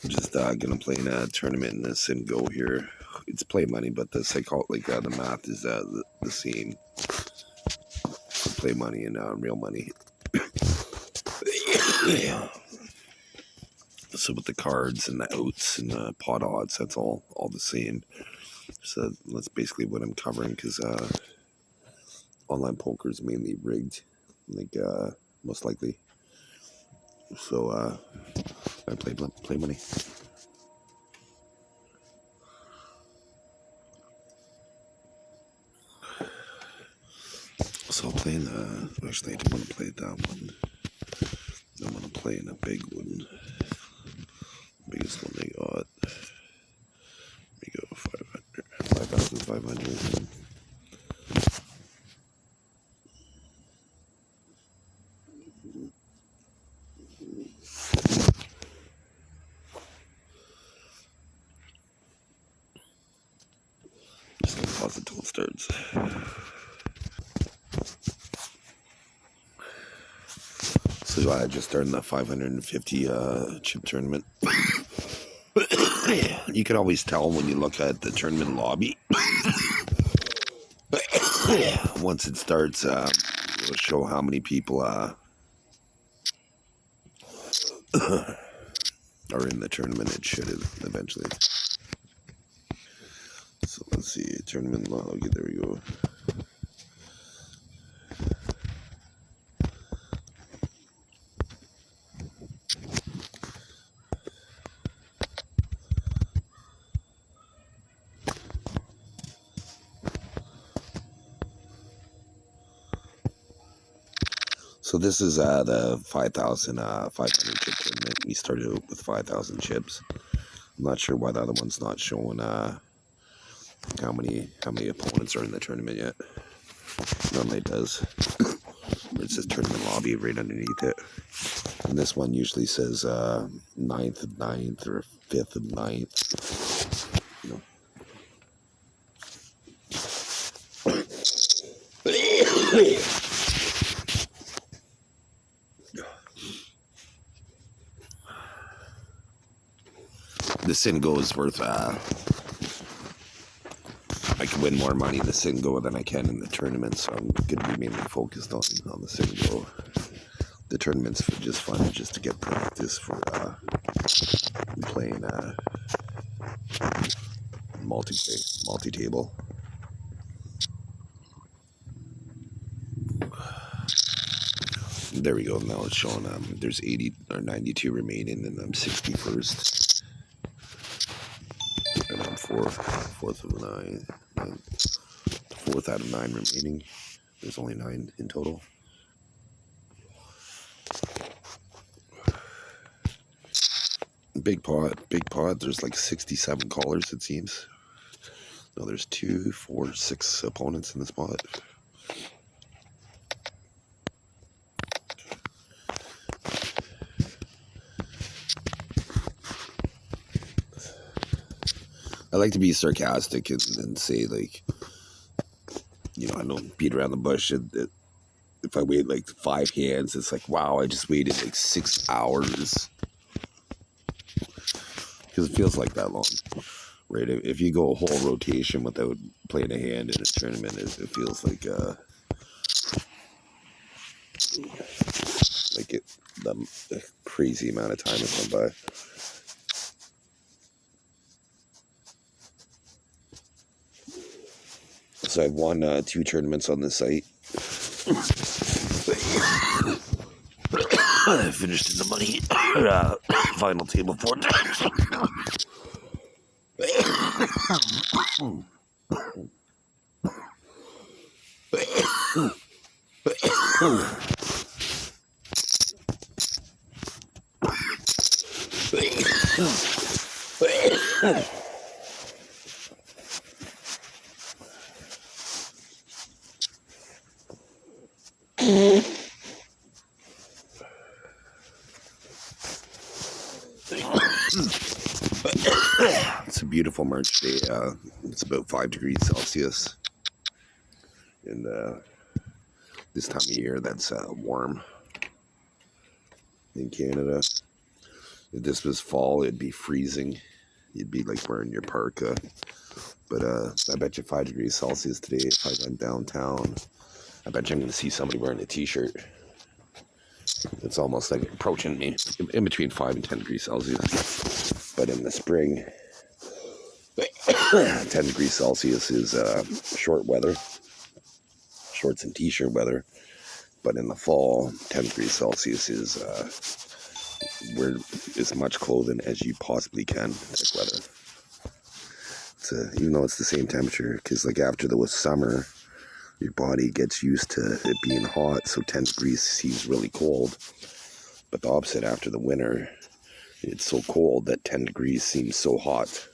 Just gonna play in a tournament in this and go here. It's play money, but the the math is the same. Play money and real money. Yeah. So with the cards and the outs and the pot odds, that's all the same. So that's basically what I'm covering because online poker is mainly rigged, like most likely. So I play money. So I'll play in actually I don't want to play that one. I want to play in a big one. Biggest one they got. Let me go 500. 5,500. Just gonna pause it till it starts. So I just started the 550 chip tournament. You can always tell when you look at the tournament lobby. Once it starts, it'll show how many people are in the tournament. It should eventually. So let's see, tournament log. There we go. So this is the 5,500 chip tournament. We started out with 5,000 chips. I'm not sure why the other one's not showing how many opponents are in the tournament yet. Normally it does. It says tournament lobby right underneath it. And this one usually says 9th of 9th or 5th of 9th. You know. The Singo is worth I can win more money in the Singo than I can in the tournament, so I'm going to be mainly focused on the Singo. The tournament's just fun, just to get practice for playing multi-table. There we go. Now it's showing there's 80 or 92 remaining, and I'm 61st. And I'm fourth of 9, 4th out of 9 remaining. There's only 9 in total. Big pot. There's like 67 callers, it seems. No, there's 2, 4, 6 opponents in this pot. I like to be sarcastic and say, like, you know, I don't beat around the bush. If I wait like 5 hands, it's like, wow, I just waited like 6 hours. Because it feels like that long, right? If you go a whole rotation without playing a hand in a tournament, it feels like the crazy amount of time has gone by. So I've won 2 tournaments on this site. I finished in the money. Final table 4 times. It's a beautiful March day. It's about 5 degrees Celsius. And this time of year, that's warm in Canada. If this was fall, it'd be freezing. You'd be like wearing your parka. But I bet you 5 degrees Celsius today. If I went downtown, I bet you I'm going to see somebody wearing a t-shirt. It's almost like approaching me, in between 5 and 10 degrees Celsius. But in the spring, 10 degrees Celsius is short weather, shorts and t-shirt weather. But in the fall, 10 degrees Celsius is wear as much clothing as you possibly can type weather. Even though it's the same temperature, because like after the summer, your body gets used to it being hot, so 10 degrees seems really cold. But the opposite, after the winter, it's so cold that 10 degrees seems so hot.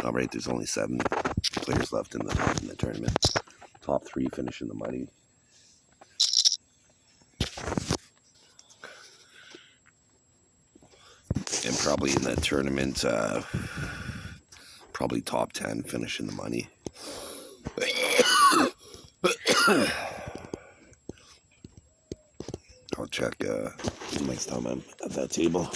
All right, there's only 7 players left in the tournament. Top 3 finish in the money. And probably in that tournament, probably top 10 finish in the money. I'll check next time I'm at that table.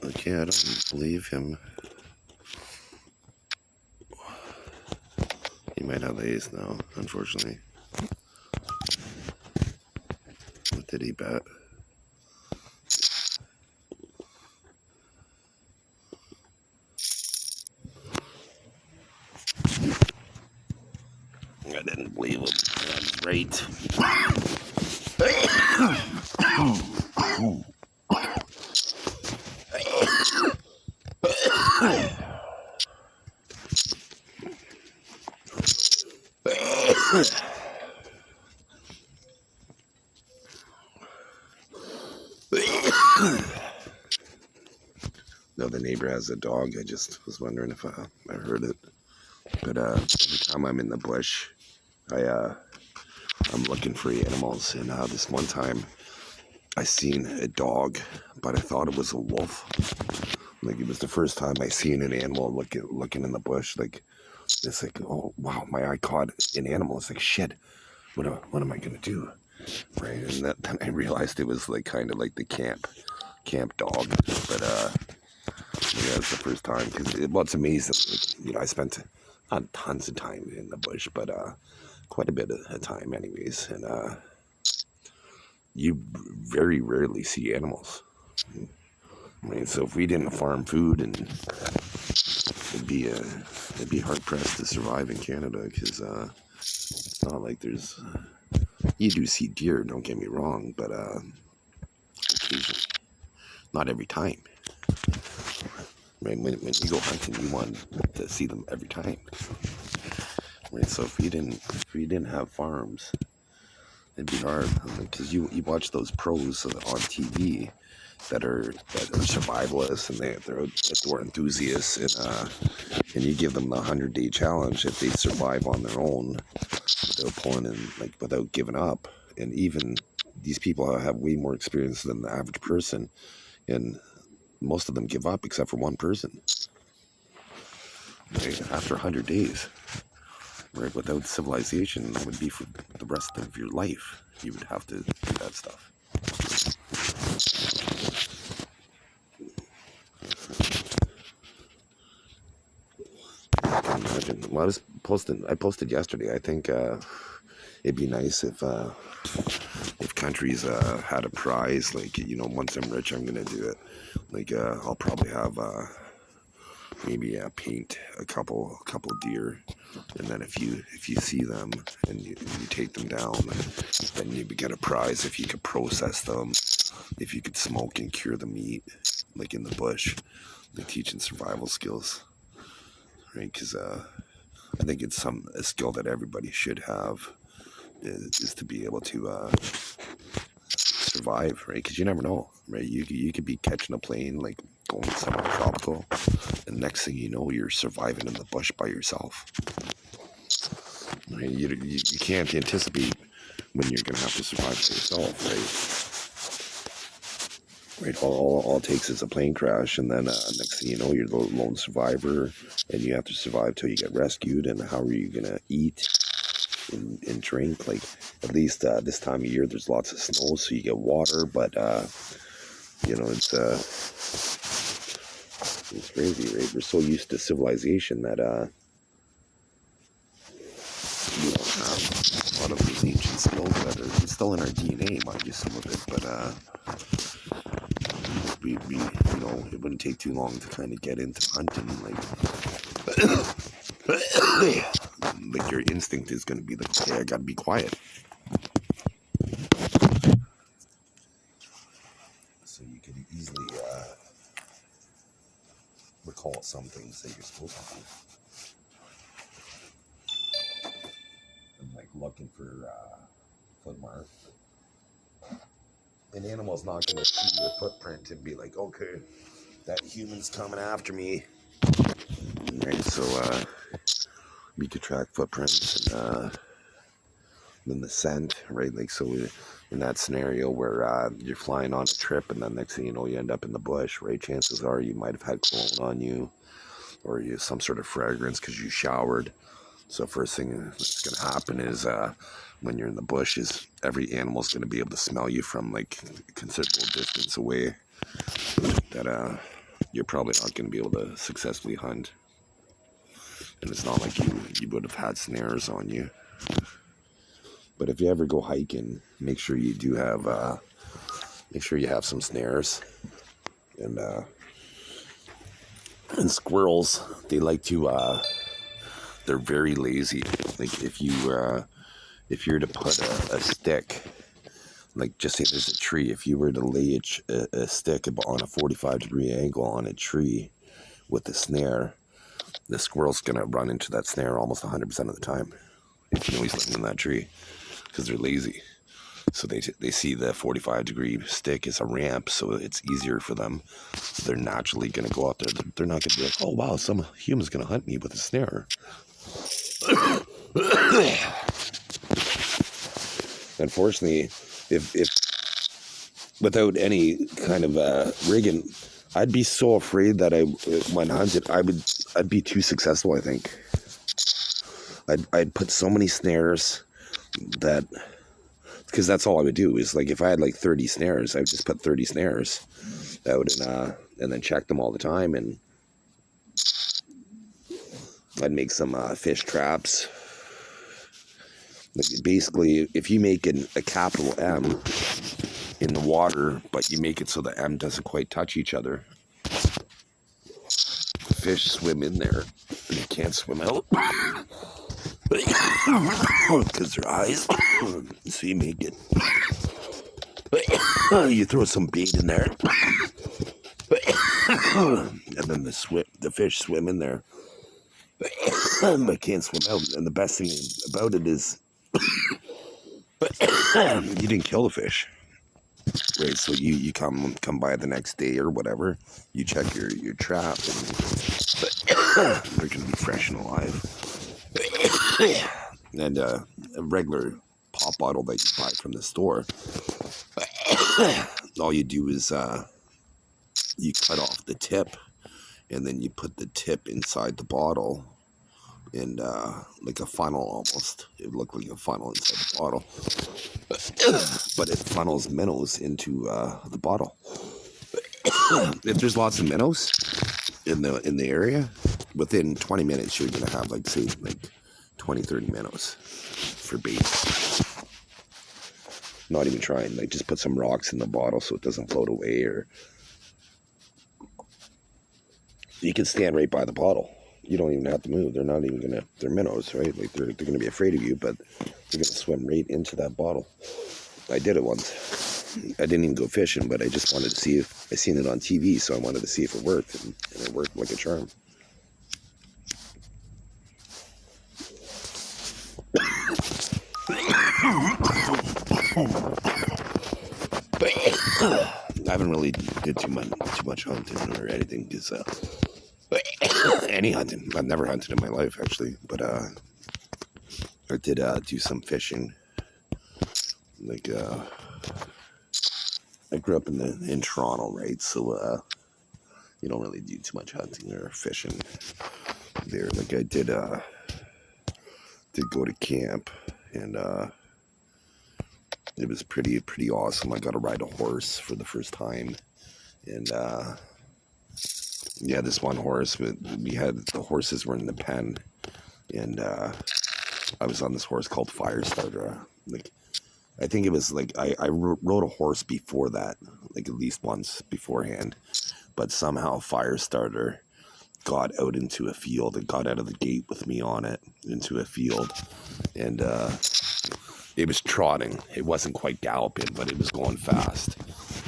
Okay, I don't believe him. He might have the ace now, unfortunately. What did he bet? I didn't believe him. That's right. No, the neighbor has a dog. I just was wondering if I heard it. But every time I'm in the bush, I'm looking for animals. And this one time, I seen a dog, but I thought it was a wolf. Like, it was the first time I seen an animal looking in the bush. Like, it's like, oh wow, my eye caught an animal. It's like, shit, what am I gonna do? Right, and then I realized it was like kind of like the camp dog. But yeah, it's the first time, because it's amazing. Like, you know, I spent not tons of time in the bush, but quite a bit of time, anyways. And you very rarely see animals. I mean, so if we didn't farm food, and it'd be hard pressed to survive in Canada, because it's not like there's. You do see deer, don't get me wrong, but occasionally, not every time. Right? When you go hunting, you want to see them every time. Right? So if we didn't have farms, it'd be hard, because you watch those pros on TV that are survivalists, and they're outdoor enthusiasts, and you give them the 100-day challenge. If they survive on their own without pulling in, like, without giving up, and even these people have way more experience than the average person, and most of them give up except for one person. Right? After 100 days, right? Without civilization, it would be for the rest of your life. You would have to do that stuff. I can imagine. Well, I posted yesterday. I think it'd be nice if countries had a prize. Like, you know, once I'm rich, I'm gonna do it. Like, I'll probably have maybe paint a couple deer, and then if you see them and you take them down, then you get a prize if you could process them, if you could smoke and cure the meat, like in the bush. They teaching survival skills, right? Because I think it's a skill that everybody should have, is to be able to survive, right? Because you never know, right? You could be catching a plane, like going somewhere tropical, and next thing you know, you're surviving in the bush by yourself. Right? You can't anticipate when you're gonna have to survive by yourself, right? Right. All it takes is a plane crash, and then next thing you know, you're the lone survivor, and you have to survive till you get rescued. And how are you gonna eat and drink? Like, at least this time of year, there's lots of snow, so you get water. But it's crazy, right? We're so used to civilization that we don't have a lot of these ancient skills that are still in our DNA, mind you, some of it. But we it wouldn't take too long to kind of get into hunting. Like your instinct is going to be like, okay, I got to be quiet. So you could easily recall some things that you're supposed to do. I'm like looking for foot marks. An animal's not going to see your footprint and be like, okay, that human's coming after me. Right, so we could track footprints and then the scent, right? Like, so in that scenario where you're flying on a trip and then next thing you know, you end up in the bush, right? Chances are you might have had cologne on you, or you some sort of fragrance because you showered. So first thing that's going to happen is when you're in the bush is every animal's going to be able to smell you from like a considerable distance away, that you're probably not going to be able to successfully hunt. And it's not like you would have had snares on you. But if you ever go hiking, make sure you do have some snares. And squirrels, they like to they're very lazy. Like if you're to put a stick, like just say there's a tree, if you were to lay a stick on a 45-degree angle on a tree with a snare, the squirrel's gonna run into that snare almost 100% of the time if you know he's living in that tree, because they're lazy. So they see the 45-degree stick as a ramp, so it's easier for them. So they're naturally gonna go out there. They're not gonna be like, oh wow, some human's gonna hunt me with a snare. Unfortunately, if without any kind of rigging, I'd be so afraid that when hunted, I'd be too successful. I think I'd put so many snares that, because that's all I would do is, like, if I had like 30 snares, I would just put 30 snares out and then check them all the time, and I'd make some fish traps. Like, basically, if you make a capital M in the water, but you make it so the M doesn't quite touch each other, the fish swim in there and they can't swim out because their eyes. So you make it, you throw some bait in there, and then the fish swim in there but can't swim out. And the best thing about it is you didn't kill the fish, right? So you come by the next day or whatever, you check your trap, and they're gonna be fresh and alive. And a regular pop bottle that you buy from the store, all you do is you cut off the tip, and then you put the tip inside the bottle, and like a funnel almost. It would look like a funnel inside the bottle, but it funnels minnows into the bottle. If there's lots of minnows in the area, within 20 minutes you're gonna have, like, say, like 20-30 minnows for bait. Not even trying. Like, just put some rocks in the bottle so it doesn't float away, or You can stand right by the bottle. You don't even have to move. They're not even gonna. They're minnows, right? Like they're gonna be afraid of you, but they're gonna swim right into that bottle. I did it once. I didn't even go fishing, but I just wanted to see if I seen it on TV, so I wanted to see if it worked, and it worked like a charm. But I haven't really did too much hunting or anything because any hunting. I've never hunted in my life actually, but I did do some fishing. Like I grew up in Toronto, right? So you don't really do too much hunting or fishing there. Like I did go to camp, and it was pretty awesome. I got to ride a horse for the first time, and yeah, this one horse. We had the horses were in the pen, and I was on this horse called Firestarter. Like I think it was like I rode a horse before that, like at least once beforehand, but somehow Firestarter got out into a field. It got out of the gate with me on it into a field, and it was trotting. It wasn't quite galloping, but it was going fast,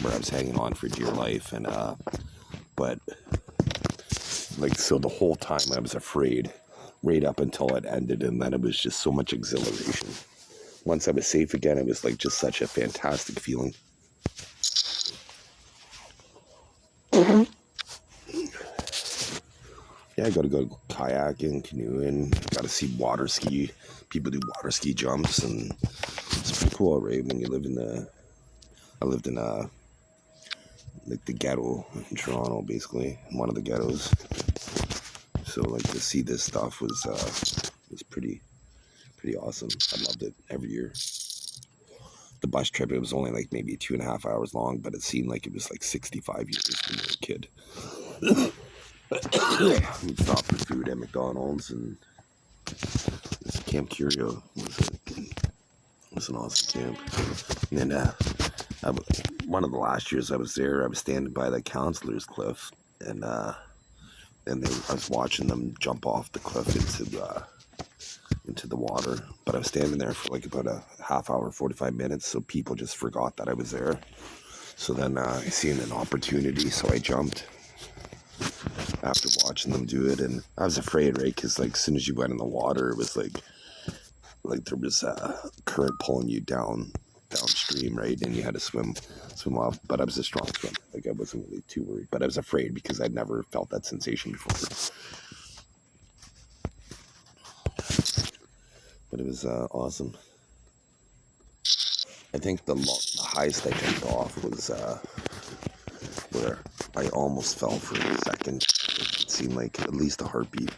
where I was hanging on for dear life. And but like so, the whole time I was afraid, right up until it ended, and then it was just so much exhilaration. Once I was safe again, it was like just such a fantastic feeling. Yeah, I got to go kayaking, canoeing. Got to see water ski. People do water ski jumps, and it's pretty cool, right? When you live in I lived in like the ghetto in Toronto, basically one of the ghettos. So like to see this stuff was pretty awesome. I loved it every year. The bus trip, it was only like maybe 2.5 hours long, but it seemed like it was like 65 years when you were a kid. We'd stop for food at McDonald's, and this Camp Curio was an awesome camp. And then one of the last years I was there, I was standing by the counselor's cliff, and I was watching them jump off the cliff into the water. But I was standing there for like about a half hour, 45 minutes, so people just forgot that I was there. So then I seen an opportunity, so I jumped after watching them do it, and I was afraid, right? Because like as soon as you went in the water, it was like there was a current pulling you downstream, right? And you had to swim off. But I was a strong swimmer. Like I wasn't really too worried, but I was afraid because I'd never felt that sensation before. But it was awesome. I think the highest I jumped off was where I almost fell for a second. It seemed like at least a heartbeat.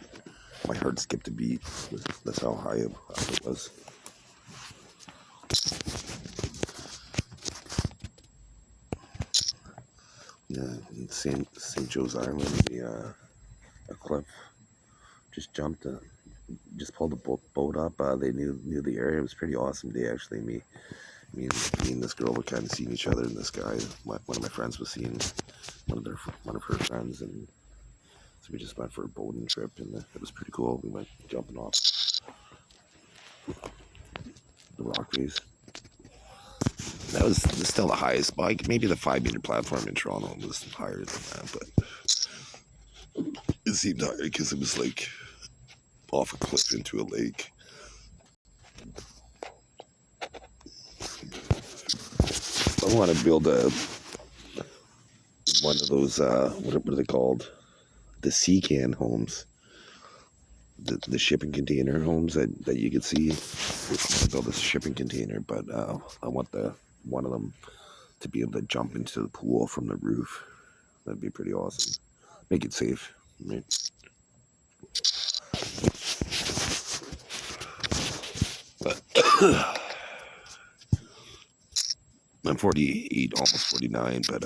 My heart skipped a beat. That's how high it was. Yeah, in St. Joe's Island, a cliff. Just jumped, just pulled the boat up. They knew the area. It was pretty awesome day actually. Me and this girl were kind of seeing each other, and this guy, one of my friends, was seeing one of her friends, and so we just went for a boating trip, and it was pretty cool. We went jumping off the rock face. That was still the highest. Like maybe the 5-meter platform in Toronto was higher than that, but it seemed higher because it was like off a cliff into a lake. I want to build one of those what are they called? The sea can homes. The shipping container homes that you could see. I build a shipping container, but I want one of them to be able to jump into the pool from the roof. That'd be pretty awesome. Make it safe, right? But I'm 48, almost 49, but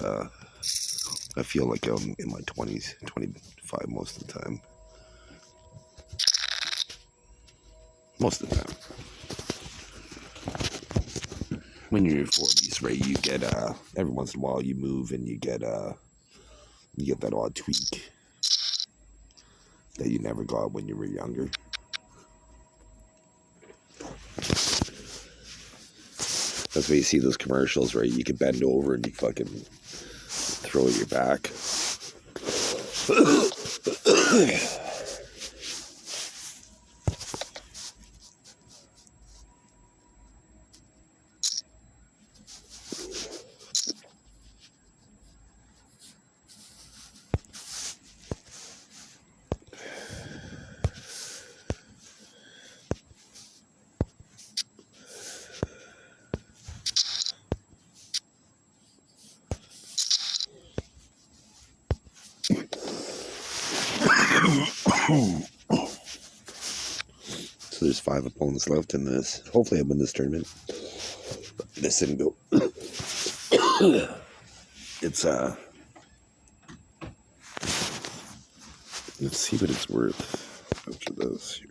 I feel like I'm in my 20s, 25 most of the time. Most of the time. When you're in your 40s, right, you get, every once in a while you move and you get that odd tweak. that you never got when you were younger. That's why you see those commercials, right? You can bend over and you fucking throw it your back. So there's 5 opponents left in this. Hopefully I win this tournament. This didn't go. It's let's see what it's worth after this here.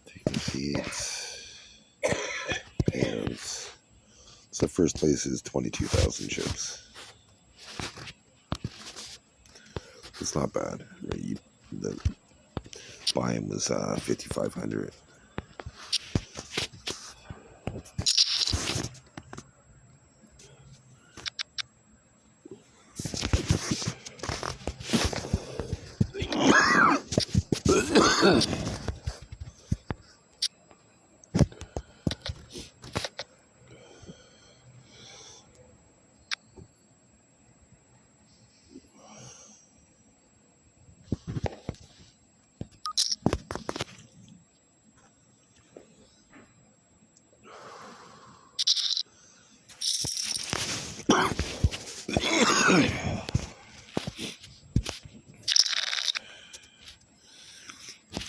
Taking seats. Pants. So first place is 22,000 chips. It's not bad, right? The buy-in was 5,500.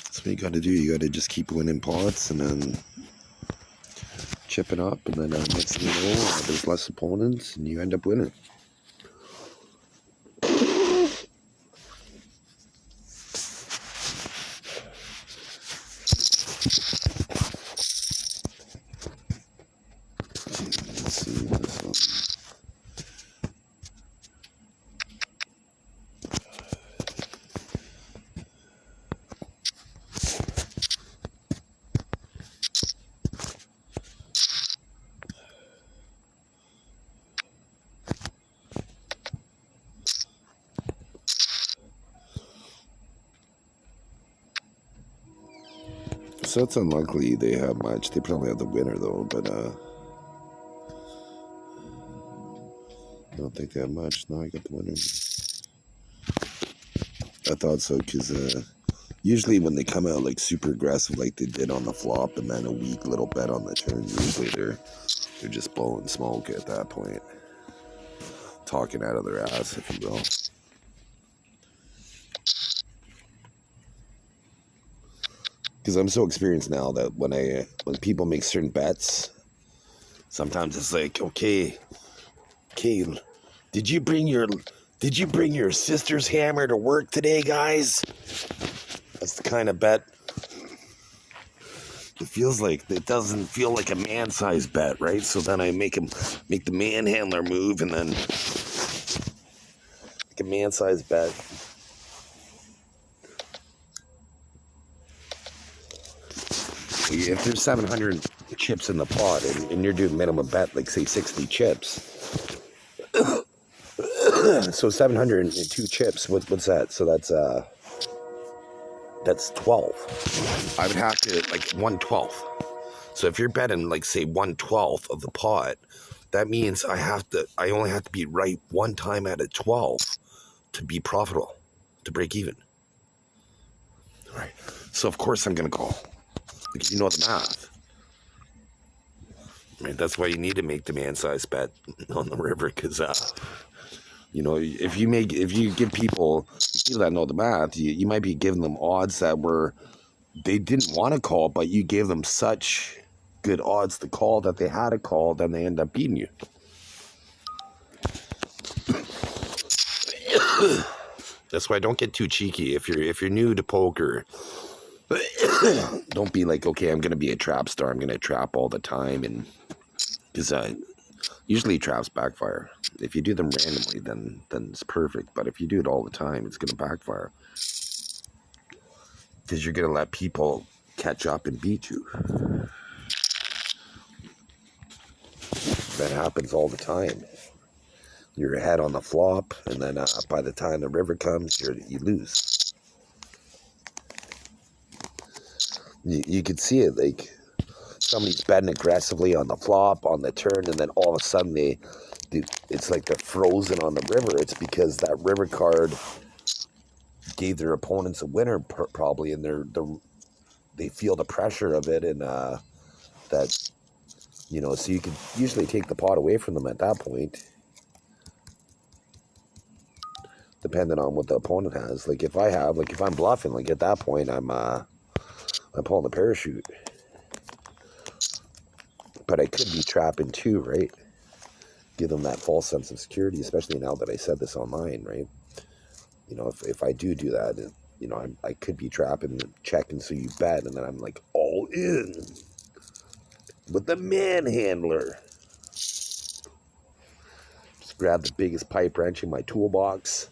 That's what you gotta do. You gotta just keep winning pots and then chipping up, and then next thing you know, there's less opponents and you end up winning. Let's see this one. So it's unlikely they have much. They probably have the winner though, but I don't think they have much. No, I got the winner. I thought so, because usually when they come out like super aggressive like they did on the flop and then a weak little bet on the turn, usually they're just blowing smoke at that point. Talking out of their ass, if you will. Because I'm so experienced now that when people make certain bets, sometimes it's like, okay, did you bring your sister's hammer to work today, guys? That's the kind of bet. It feels like, it doesn't feel like a man-sized bet, right? So then I make the man-handler move and then make a man-sized bet. If there's 700 chips in the pot and you're doing minimum bet, like say 60 chips, so 702 chips, what's that? So that's 12. I would have to, like, 1/12. So if you're betting, like, say 1/12 of the pot, that means I only have to be right one time out of 12 to be profitable, to break even. All right. So of course I'm gonna call, because you know the math. Right? That's why you need to make the man-sized bet on the river, because if you give people that know the math, you might be giving them odds that they didn't want to call, but you gave them such good odds to call that they had to call, then they end up beating you. That's why don't get too cheeky. If you're new to poker, don't be like, okay, I'm gonna be a trap star. I'm gonna trap all the time, and because Usually traps backfire. If you do them randomly, then it's perfect. But if you do it all the time, it's going to backfire. Because you're going to let people catch up and beat you. That happens all the time. You're ahead on the flop, and then by the time the river comes, you lose. You can see it, like somebody's betting aggressively on the flop, on the turn, and then all of a sudden it's like they're frozen on the river. It's because that river card gave their opponents a winner probably, and they feel the pressure of it, and that, you know, so you can usually take the pot away from them at that point, depending on what the opponent has. Like if I'm bluffing, like at that point, I'm pulling the parachute. But I could be trapping too, right? Give them that false sense of security, especially now that I said this online, right? You know, if I do that, you know, I could be trapping, checking, so you bet, and then I'm like all in with the manhandler. Just grab the biggest pipe wrench in my toolbox.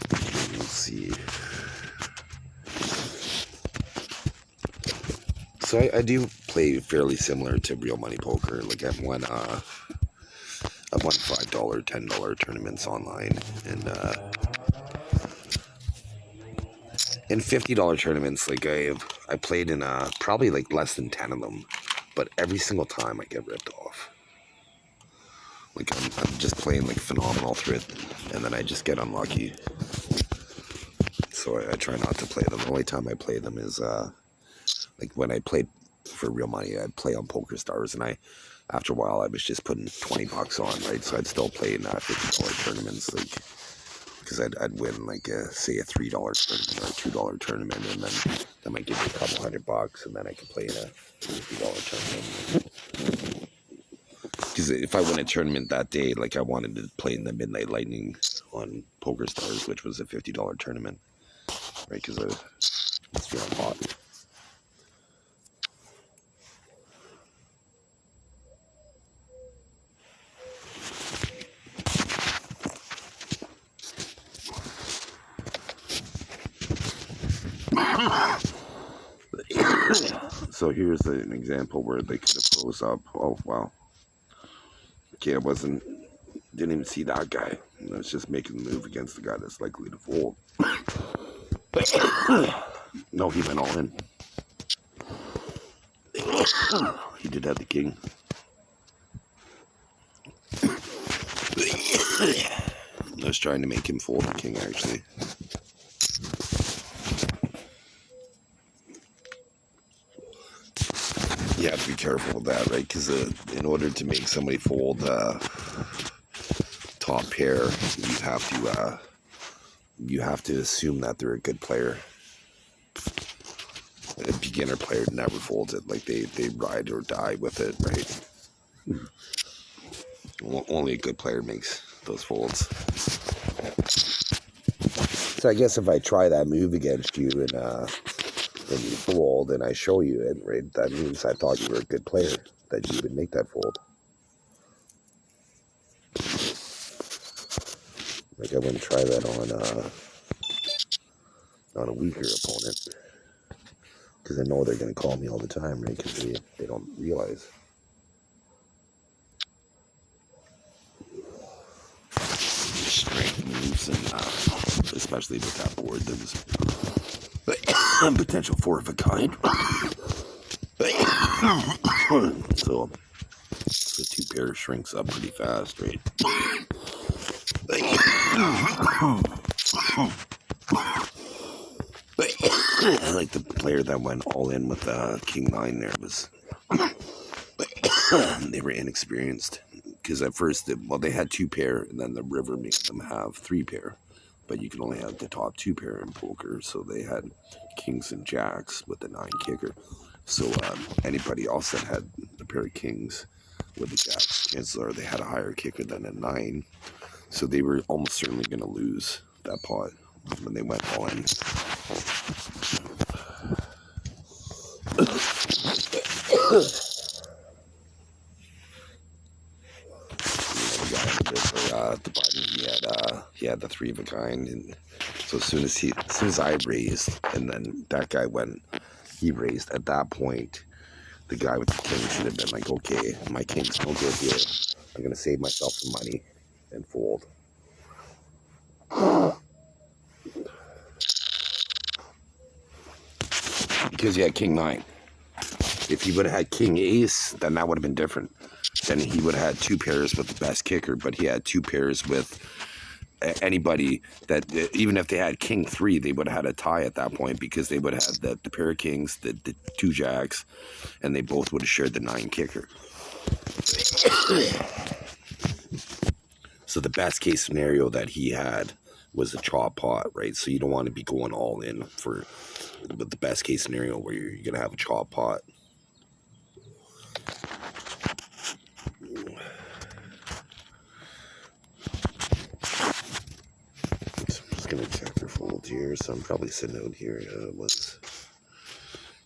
Let's see. So I do play fairly similar to real money poker. Like I've won $5, $10 tournaments online, and $50 tournaments. Like I played in probably like less than 10 of them, but every single time I get ripped off. Like I'm just playing like phenomenal through it, and then I just get unlucky. So I try not to play them. The only time I play them is like when I played for real money, I'd play on Poker Stars, and after a while I was just putting $20 on, right? So I'd still play in $50 tournaments, like, because I'd win like say a $3 tournament or a $2 tournament, and then that might give me a couple $100, and then I could play in a $50 tournament. Because if I win a tournament that day, like I wanted to play in the Midnight Lightning on Poker Stars, which was a $50 tournament, right? Because it's feeling hot. So here's an example where they could have froze up. Oh wow. Okay, didn't even see that guy. I was just making the move against the guy that's likely to fold. No, he went all in. He did have the king. I was trying to make him fold the king, actually. You have to be careful with that, right? Because in order to make somebody fold top pair, you have to assume that they're a good player. A beginner player never folds it. Like they ride or die with it, right? Only a good player makes those folds. So I guess if I try that move against you and you fold and I show you it, right, that means I thought you were a good player, that you would make that fold. Like I wouldn't try that on a weaker opponent, because I know they're going to call me all the time, right? Because they don't realize. Strength moves, and especially with that board, there was potential for of a kind. So the two pair shrinks up pretty fast, right? Like the player that went all in with King 9 there was they were inexperienced, because at first they had 2 pair, and then the river made them have 3 pair, but you can only have the top 2 pair in poker, so they had kings and jacks with the 9 kicker. So anybody else that had the pair of kings with the jacks, chances are they had a higher kicker than a 9, so they were almost certainly going to lose that pot when they went all in. The guy on the bid for the button, he had the 3 of a kind, and so as soon as I raised, and then that guy went, he raised. At that point, the guy with the king should have been like, okay, my king's no good here. I'm gonna save myself some money and fold. Because he had king 9. If he would have had king ace, then that would have been different. Then he would have had 2 pairs with the best kicker, but he had 2 pairs with anybody that, even if they had king 3, they would have had a tie at that point, because they would have had the pair of kings, the 2 jacks, and they both would have shared the 9 kicker. So the best case scenario that he had was a chop pot, right? So you don't want to be going all in for the best case scenario where you're going to have a chop pot. So I'm just going to check for folds here. So I'm probably sitting out here.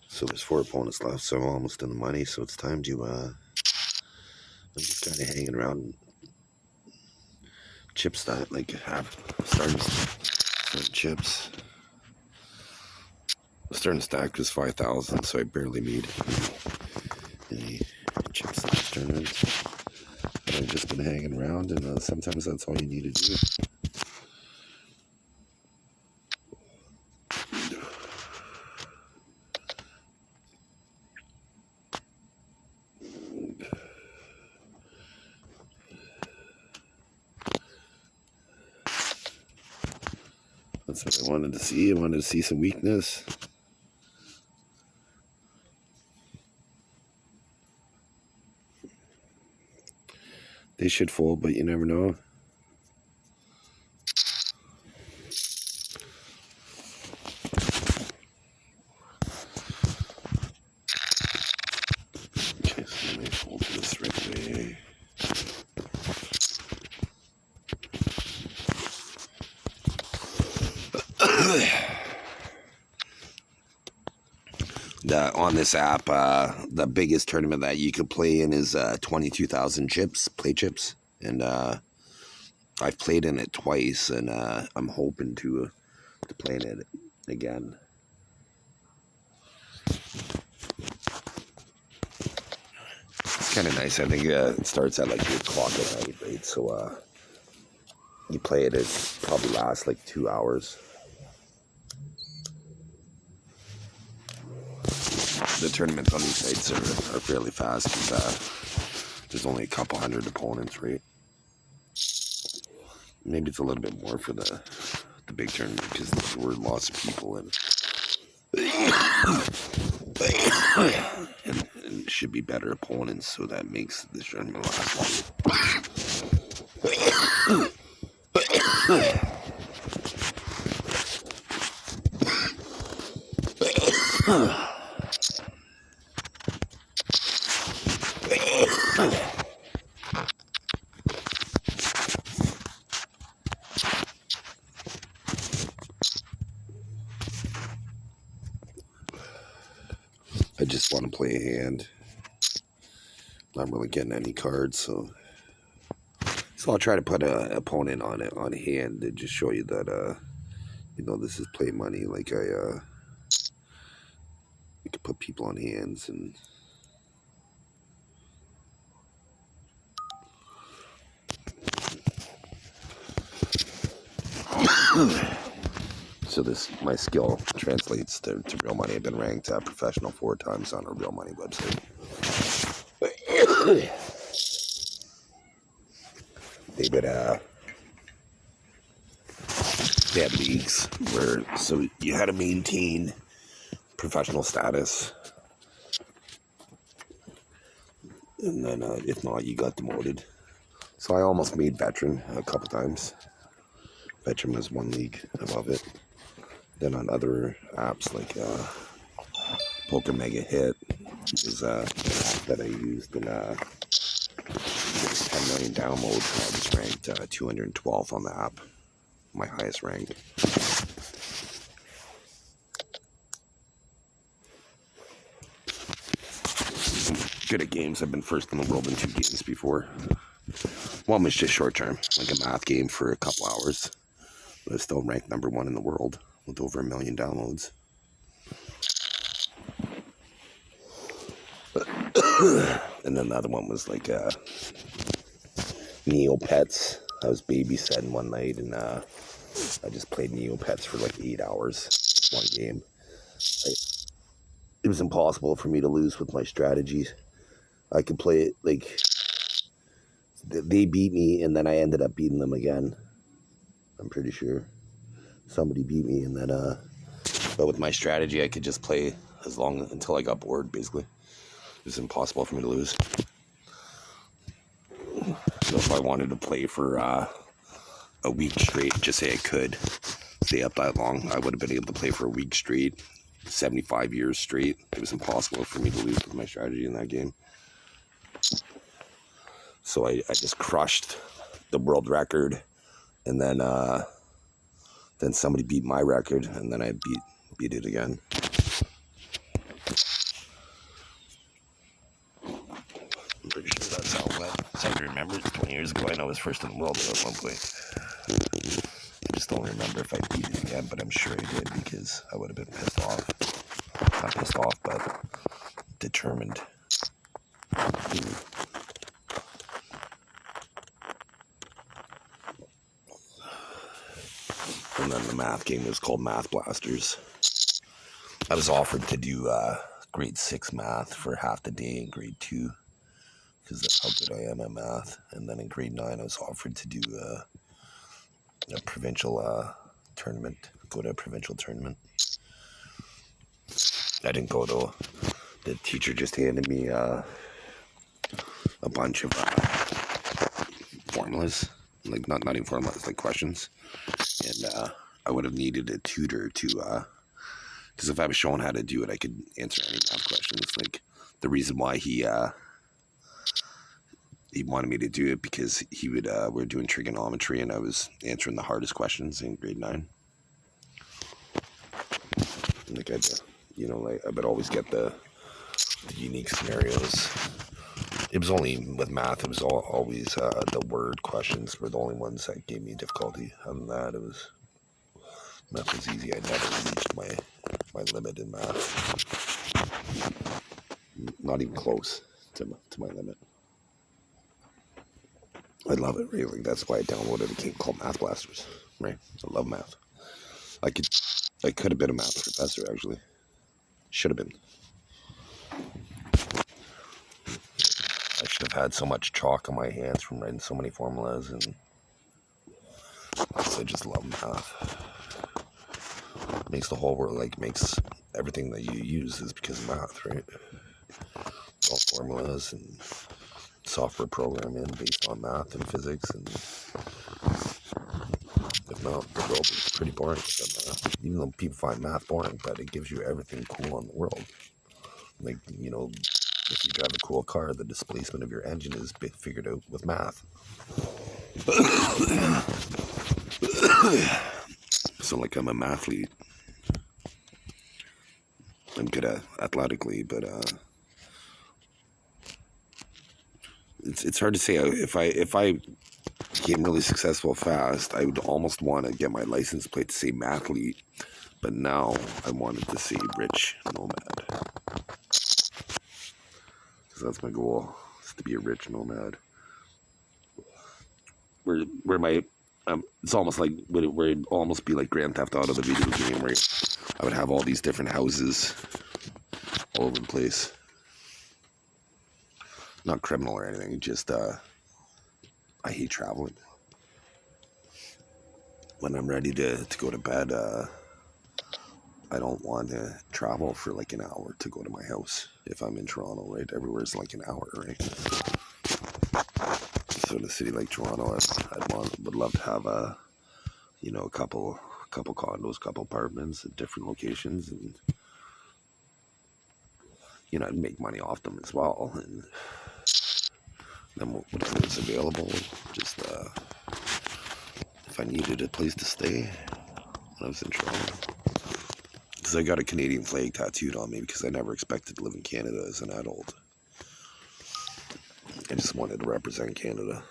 So there's 4 opponents left, so I'm almost in the money. So it's time to, I'm just kind of hanging around chips that, like, starting chips. Starting to stack was 5,000, so I barely made any chips in this tournament. But I've just been hanging around, and sometimes that's all you need to do. That's what I wanted to see. I wanted to see some weakness. They should fold, but you never know. Okay, so let me fold this right away. On this app, the biggest tournament that you could play in is 22,000 chips, play chips, and I've played in it twice, and I'm hoping to play in it again. It's kind of nice. I think it starts at like 8 o'clock at night, right? So you play it, it probably lasts like 2 hours. The tournaments on these sites are fairly fast, because there's only a couple hundred opponents, right? Maybe it's a little bit more for the big tournament, because there were lots of people, and it should be better opponents, so that makes this tournament last longer. I just want to play a hand. Not really getting any cards, so I'll try to put an opponent on a hand to just show you that this is play money. Like I could put people on hands, and so my skill translates to real money. I've been ranked professional 4 times on a real money website. They had leagues where, so you had to maintain professional status, and then if not, you got demoted. So I almost made veteran a couple times. Veteran was 1 league above it. Then on other apps like Poker Mega Hit is that I used in 10 million downloads. I was ranked 212th on the app, my highest rank. good at games. I've been first in the world in 2 games before. One was just short term, like a math game for a couple hours. But I was still ranked #1 in the world with over 1 million downloads. And then the other one was like Neopets. I was babysitting one night, and I just played Neopets for like 8 hours, one game. It was impossible for me to lose with my strategies. I could play it like they beat me, and then I ended up beating them again. I'm pretty sure somebody beat me, and then but with my strategy, I could just play as long until I got bored. Basically, it was impossible for me to lose. So if I wanted to play for a week straight, just say I could stay up that long, I would have been able to play for a week straight, 75 years straight. It was impossible for me to lose with my strategy in that game. So I just crushed the world record, and then somebody beat my record, and then I beat it again. I'm pretty sure that's how it went. So I remember 20 years ago, I know I was first in the world at one point. I just don't remember if I beat it again, but I'm sure I did, because I would have been pissed off. Not pissed off, but determined. And then the math game was called Math Blasters. I was offered to do grade 6 math for half the day in grade 2, because that's how good I am at math. And then in grade 9, I was offered to do a provincial tournament, go to a provincial tournament. I didn't go though. The teacher just handed me a bunch of formulas, like not even formulas, like questions. And I would have needed a tutor to, because if I was shown how to do it, I could answer any math questions. Like the reason why he wanted me to do it, because we were doing trigonometry, and I was answering the hardest questions in grade 9. Like I would always get the unique scenarios. It was only with math. It was always the word questions were the only ones that gave me difficulty. Other than that, math was easy. I never reached my limit in math. Not even close to my limit. I love it, really. That's why I downloaded a game called Math Blasters. Right? I love math. I could have been a math professor, actually. Should have been. I should have had so much chalk on my hands from writing so many formulas, and I just love math. Makes the whole world, makes everything that you use is because of math, right? All formulas and software programming based on math and physics, and if not, the world is pretty boring without math. Even though people find math boring, but it gives you everything cool in the world. Like, if you drive a cool car, the displacement of your engine is figured out with math. So, I'm a mathlete. I'm good at athletically, but it's hard to say. If I became really successful fast, I would almost want to get my license plate to say mathlete, but now I wanted to say rich nomad, because that's my goal, is to be a rich nomad. Where my it's almost like where it'd almost be like Grand Theft Auto, the video game, where I would have all these different houses all over the place. Not criminal or anything, just I hate traveling. When I'm ready to go to bed, I don't want to travel for an hour to go to my house. If I'm in Toronto, right? Everywhere's an hour, right? So in a city like Toronto, would love to have a couple condos, couple apartments at different locations, and I'd make money off them as well. And then whatever is available, just if I needed a place to stay when I was in Toronto. Because I got a Canadian flag tattooed on me, because I never expected to live in Canada as an adult. I just wanted to represent Canada.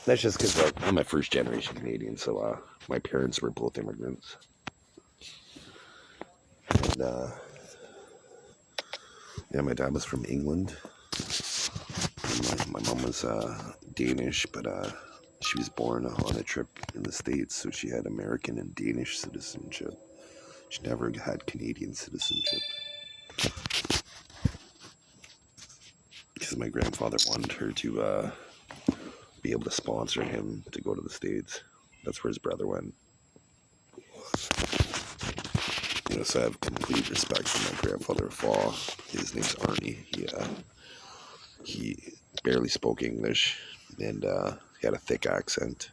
That's just because I'm a first generation Canadian, so my parents were both immigrants. And yeah, my dad was from England. And my mom was Danish, but she was born on a trip in the States, so she had American and Danish citizenship. She never had Canadian citizenship. Because my grandfather wanted her to be able to sponsor him to go to the States. That's where his brother went. You know, so I have complete respect for my grandfather Fall. His name's Arnie. He barely spoke English, and he had a thick accent.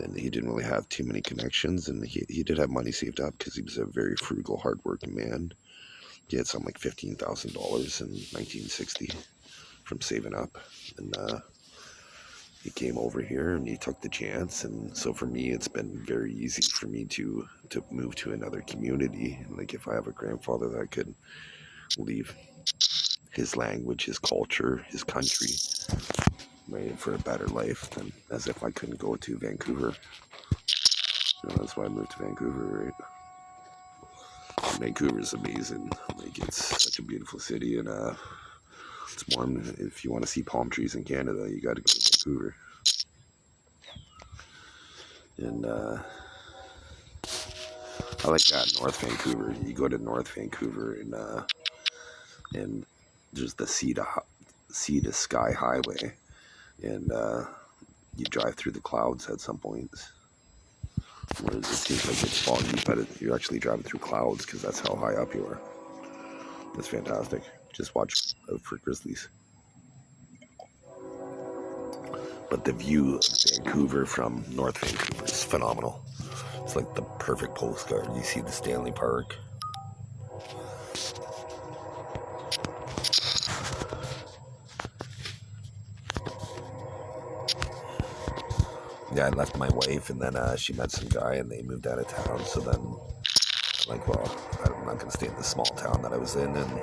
And he didn't really have too many connections, and he did have money saved up because he was a very frugal, hardworking man. He had something like $15,000 in 1960 from saving up, and he came over here and he took the chance. And so for me, it's been very easy for me to move to another community. Like if I have a grandfather that could leave his language, his culture, his country, right, for a better life, than as if I couldn't go to Vancouver. You know, that's why I moved to Vancouver, right? Vancouver is amazing. Like it's such a beautiful city, and it's one. If you want to see palm trees in Canada, you got to go to Vancouver. And I like North Vancouver. You go to North Vancouver, and there's the sea to sky highway, and you drive through the clouds at some points. Whereas it seems like it's foggy, but you're actually driving through clouds because that's how high up you are. It's fantastic. Just watch out for grizzlies. But the view of Vancouver from North Vancouver is phenomenal. It's like the perfect postcard. You see the Stanley Park. Yeah, I left my wife, and then she met some guy, and they moved out of town. So then, I'm like, well, I'm not going to stay in the small town that I was in. And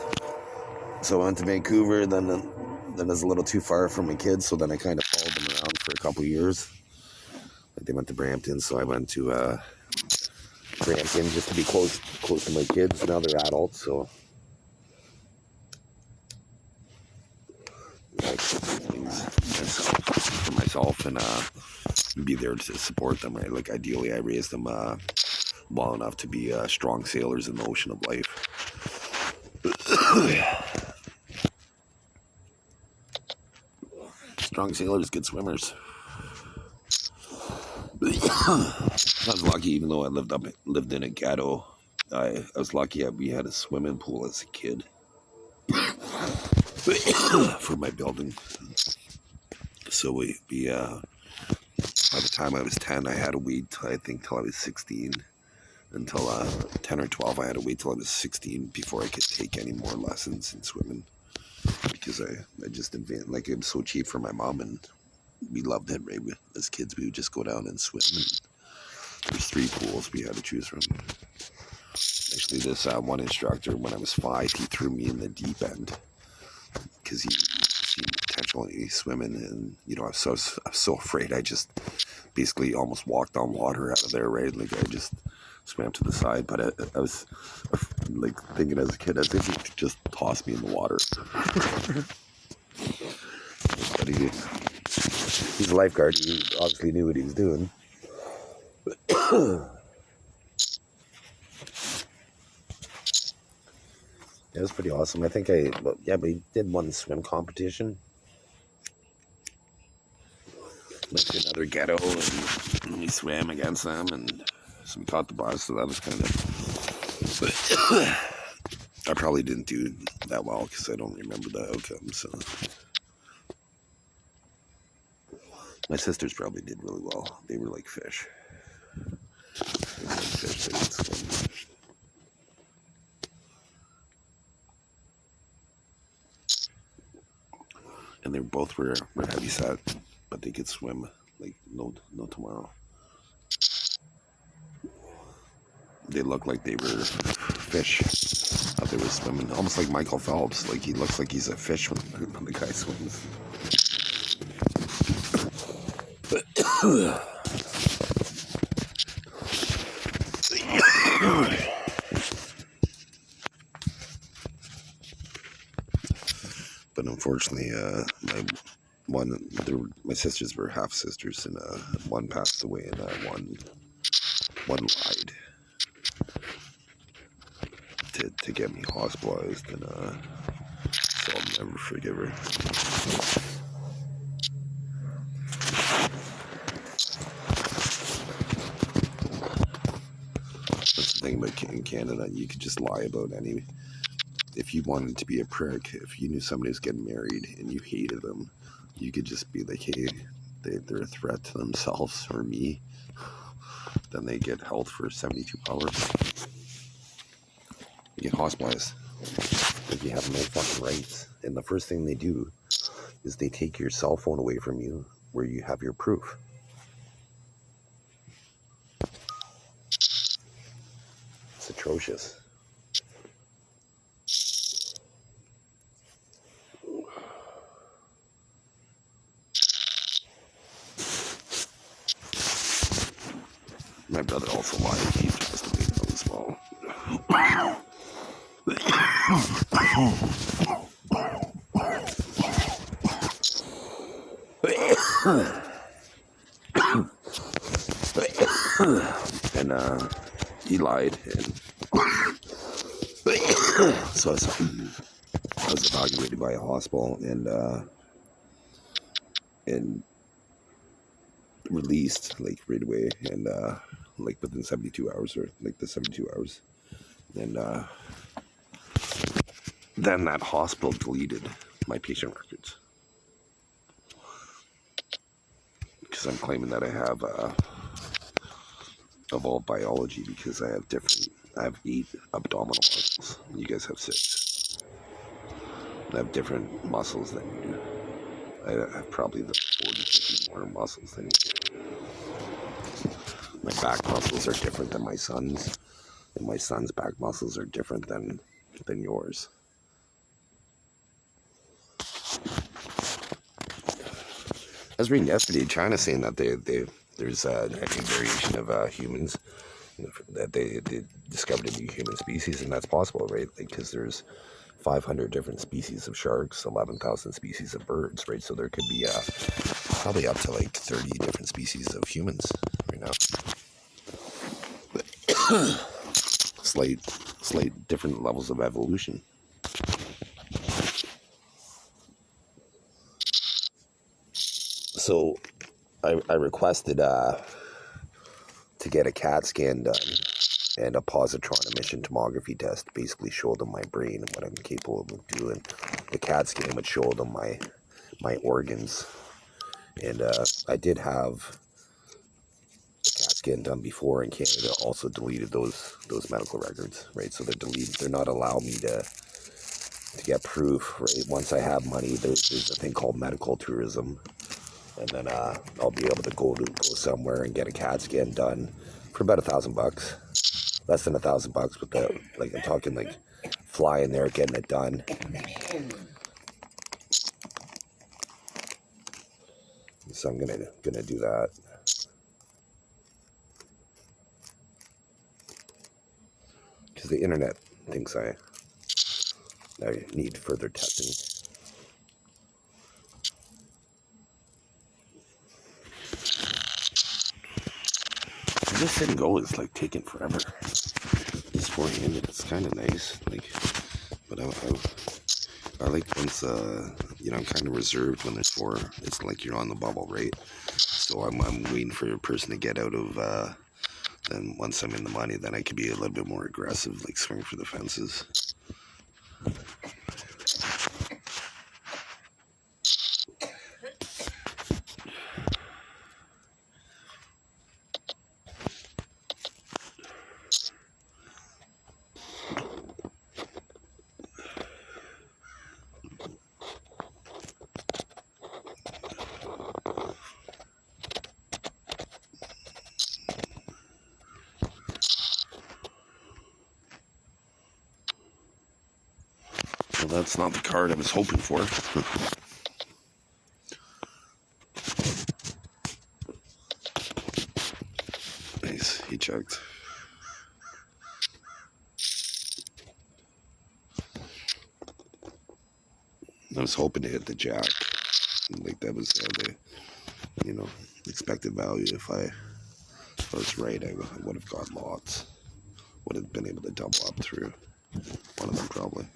so I went to Vancouver. Then it was a little too far from my kids, so then I kind of followed them around for a couple years. Like they went to Brampton, so I went to Brampton just to be close to my kids. Now they're adults, so I like things for myself and be there to support them. Right, like ideally, I raised them well enough to be strong sailors in the ocean of life. Strong sailors, good swimmers. I was lucky, even though I lived in a ghetto. I was lucky we had a swimming pool as a kid for my building. So we by the time I was 10, I had to wait I think till I was 16. Until 10 or 12, I had to wait till I was 16 before I could take any more lessons in swimming. Because I just advanced, like it was so cheap for my mom, and we loved it, right? As kids, we would just go down and swim. And there's 3 pools we had to choose from. Actually, this one instructor, when I was 5, he threw me in the deep end because he seen potential in me swimming, and you know, I was so afraid. I just basically almost walked on water out of there, right? Like I just swam to the side, but I was like thinking as a kid, I think he just tossed me in the water. But he's a lifeguard. He obviously knew what he was doing. It was pretty awesome. I think we did one swim competition. Went to another ghetto and we swam against them, and so we caught the bus, so that was kind of... But I probably didn't do that well because I don't remember the outcome, so... My sisters probably did really well. They were like fish. They were like fish, they would swim. And they both were heavy set, but they could swim like no tomorrow. They look like they were fish. How they were swimming, almost like Michael Phelps. Like he looks like he's a fish when the guy swims. But unfortunately, my sisters were half sisters, and one passed away, and one lied to get me hospitalized, and so I'll never forgive her. That's the thing about in Canada, you could just lie about any. If you wanted to be a prick, if you knew somebody was getting married and you hated them, you could just be like, hey, they're a threat to themselves or me. Then they get held for 72 hours. You get hospitalized. Like you have no fucking rights. And the first thing they do is they take your cell phone away from you where you have your proof. It's atrocious. My brother also lied. He passed away now as well. And he lied, and so I was evaluated by a hospital and released like right away, and like within 72 hours, or like the 72 hours. And then that hospital deleted my patient records because I'm claiming that I have evolved biology, because I have 8 abdominal muscles. You guys have 6. I have different muscles than you do. I have probably the 40, 50 more muscles than you do. My back muscles are different than my son's, and my son's back muscles are different than yours. I was reading yesterday, China saying that there's a new variation of humans, that they discovered a new human species, and that's possible, right? Because there's 500 different species of sharks, 11,000 species of birds, right? So there could be probably up to like 30 different species of humans right now. Slight different levels of evolution. So I requested to get a CAT scan done and a positron emission tomography test, basically show them my brain and what I'm capable of doing. The CAT scan would show them my organs, and I did have a CAT scan done before, and Canada also deleted those medical records, right? So they're deleted. They're not allowing me to get proof, right? Once I have money, there's a thing called medical tourism, and then I'll be able to go somewhere and get a CAT scan done for about $1,000. Less than $1,000 with the, like, I'm talking like flying there, getting it done. So I'm gonna do that. Because the internet thinks I need further testing. This Sit Go is like taking forever. It's 4-handed. It's kind of nice, like, but I like once I'm kind of reserved when there's 4. It's like you're on the bubble, right? So I'm waiting for a person to get out of. Then once I'm in the money, then I could be a little bit more aggressive, like swing for the fences. that's not the card I was hoping for. Nice, he checked. I was hoping to hit the jack. Like that was the expected value. If I was right, I would have got lots. Would have been able to double up through one of them probably.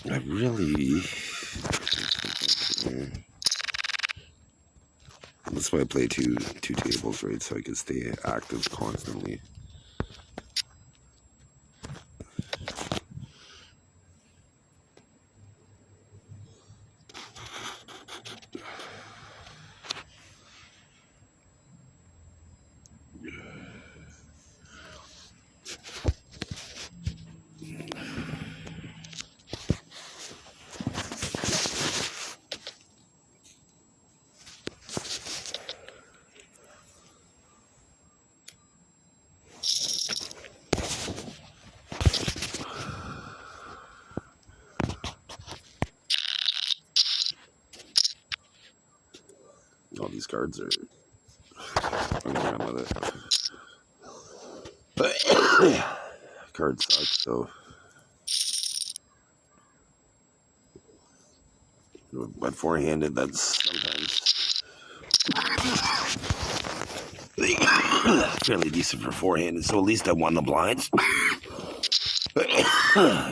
I really... That's why I play two tables, right? So I can stay active constantly. All these cards are running around with it. Cards suck, so but four-handed, that's sometimes fairly decent for four-handed. So at least I won the blinds,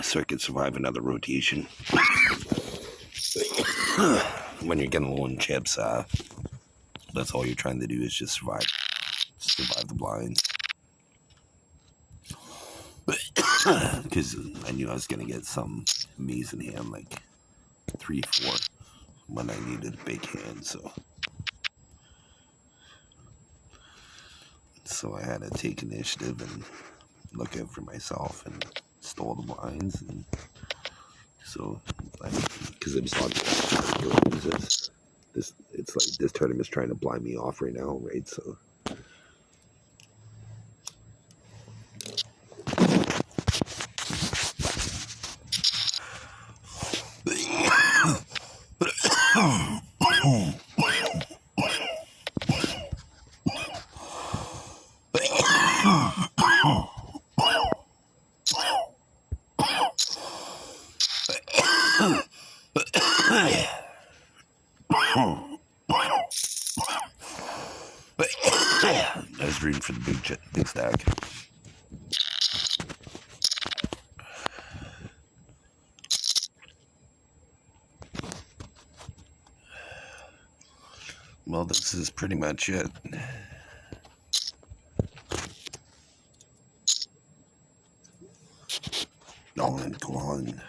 so I could survive another rotation. When you're getting low in chips, that's all you're trying to do is just survive the blinds. Because I knew I was gonna get some amazing hand like 3-4 when I needed a big hand, so I had to take initiative and look out for myself and stole the blinds, and so because it was obvious it's like this tournament's trying to blind me off right now, right? So I was rooting for the big stack. Well, this is pretty much it. All in, go on.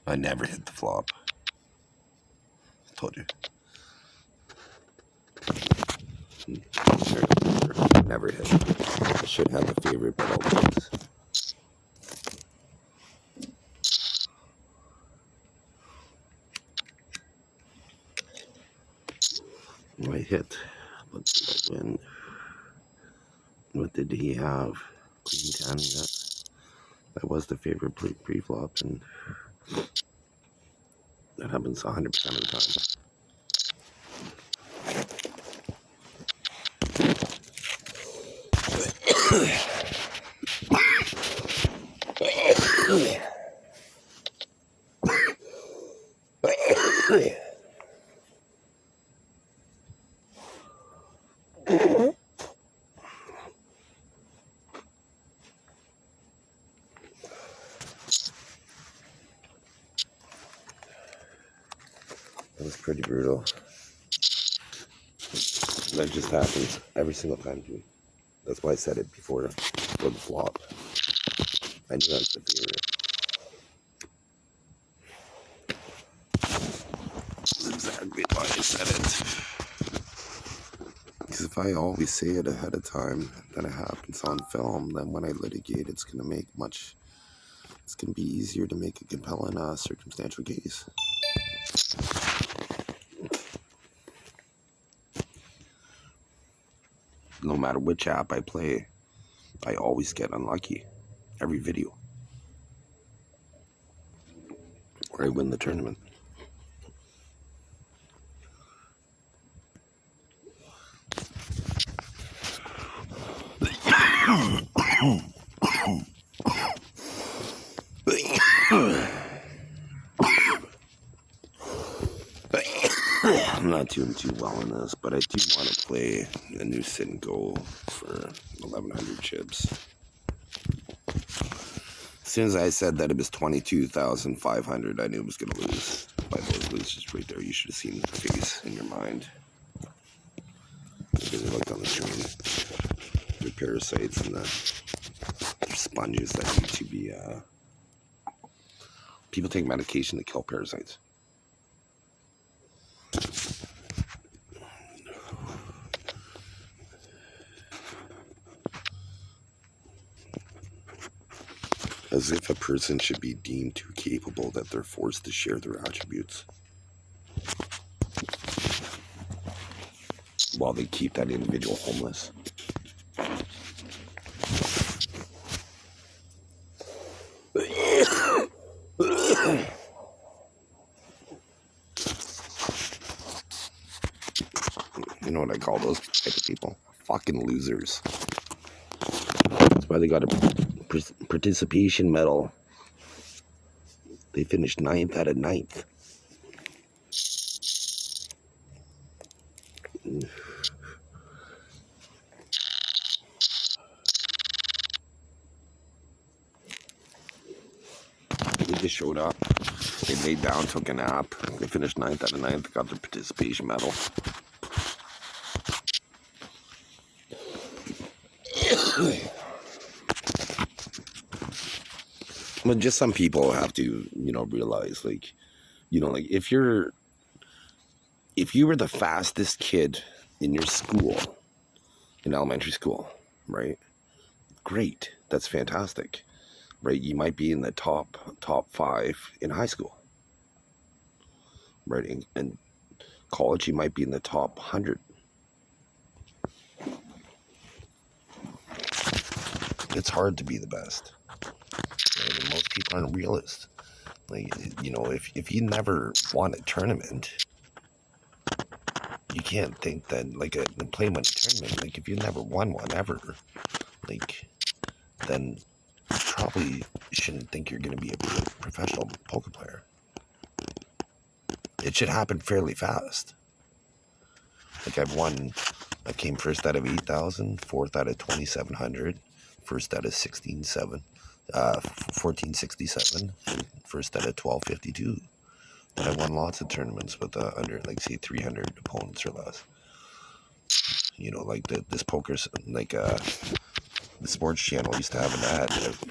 I never hit the flop. I told you. Never hit. I should have a favorite, but I'll lose. I hit. Let's see what win. What did he have? Queen 10, yeah. That was the favorite pre-flop, and that happens 100% of the time. That was pretty brutal. That just happens every single time, dude. That's why I said it before the flop. I knew that was the favorite. said it. Because if I always say it ahead of time, then it happens on film, then when I litigate, it's going to be easier to make a compelling circumstantial case. No matter which app I play, I always get unlucky. Every video. Or I win the tournament. I'm not doing too well in this, but I do want to play a new sit and go for 1,100 chips. As soon as I said that it was 22,500, I knew it was going to lose. By those losers right there, you should have seen the face in your mind. Because they looked on the screen. They're parasites and they're sponges that need to be... People take medication to kill parasites. As if a person should be deemed too capable that they're forced to share their attributes, while they keep that individual homeless. You know what I call those type of people? Fucking losers. That's why they got a participation medal. They finished 9th out of 9th. They just showed up. They laid down, took a nap. They finished 9th out of 9th, got their participation medal. But just some people have to, realize, like, if you were the fastest kid in your school, in elementary school, right? Great. That's fantastic. Right? You might be in the top 5 in high school. Right? In college, you might be in the top 100. It's hard to be the best. Right? And most people aren't realists. Like, if you never won a tournament, you can't think that, like, a play money tournament, like, if you never won one ever, like, then you probably shouldn't think you're going to be a professional poker player. It should happen fairly fast. Like, I came first out of 8,000, fourth out of 2,700, first out of 1467, first out of 1252. And I won lots of tournaments with under, like, say, 300 opponents or less. Like this poker's, like, the sports channel used to have an ad,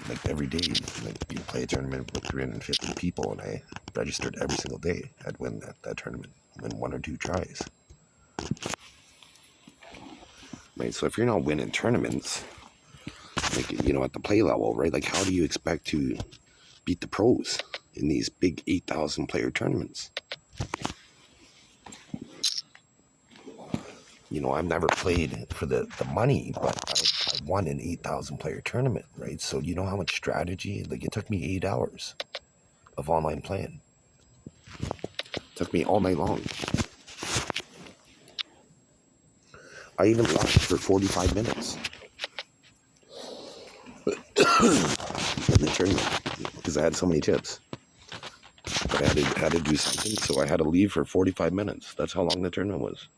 like, every day. Like, you play a tournament with 350 people, and I registered every single day. I'd win that tournament, win 1 or 2 tries. Right, so if you're not winning tournaments, like, at the play level, right, like, how do you expect to beat the pros in these big 8,000 player tournaments? I've never played for the money, but I won an 8,000 player tournament, right? So you know how much strategy, like, it took me 8 hours of online playing. It took me all night long. I even lost for 45 minutes in the tournament because I had so many tips. But I had to do something, so I had to leave for 45 minutes. That's how long the tournament was.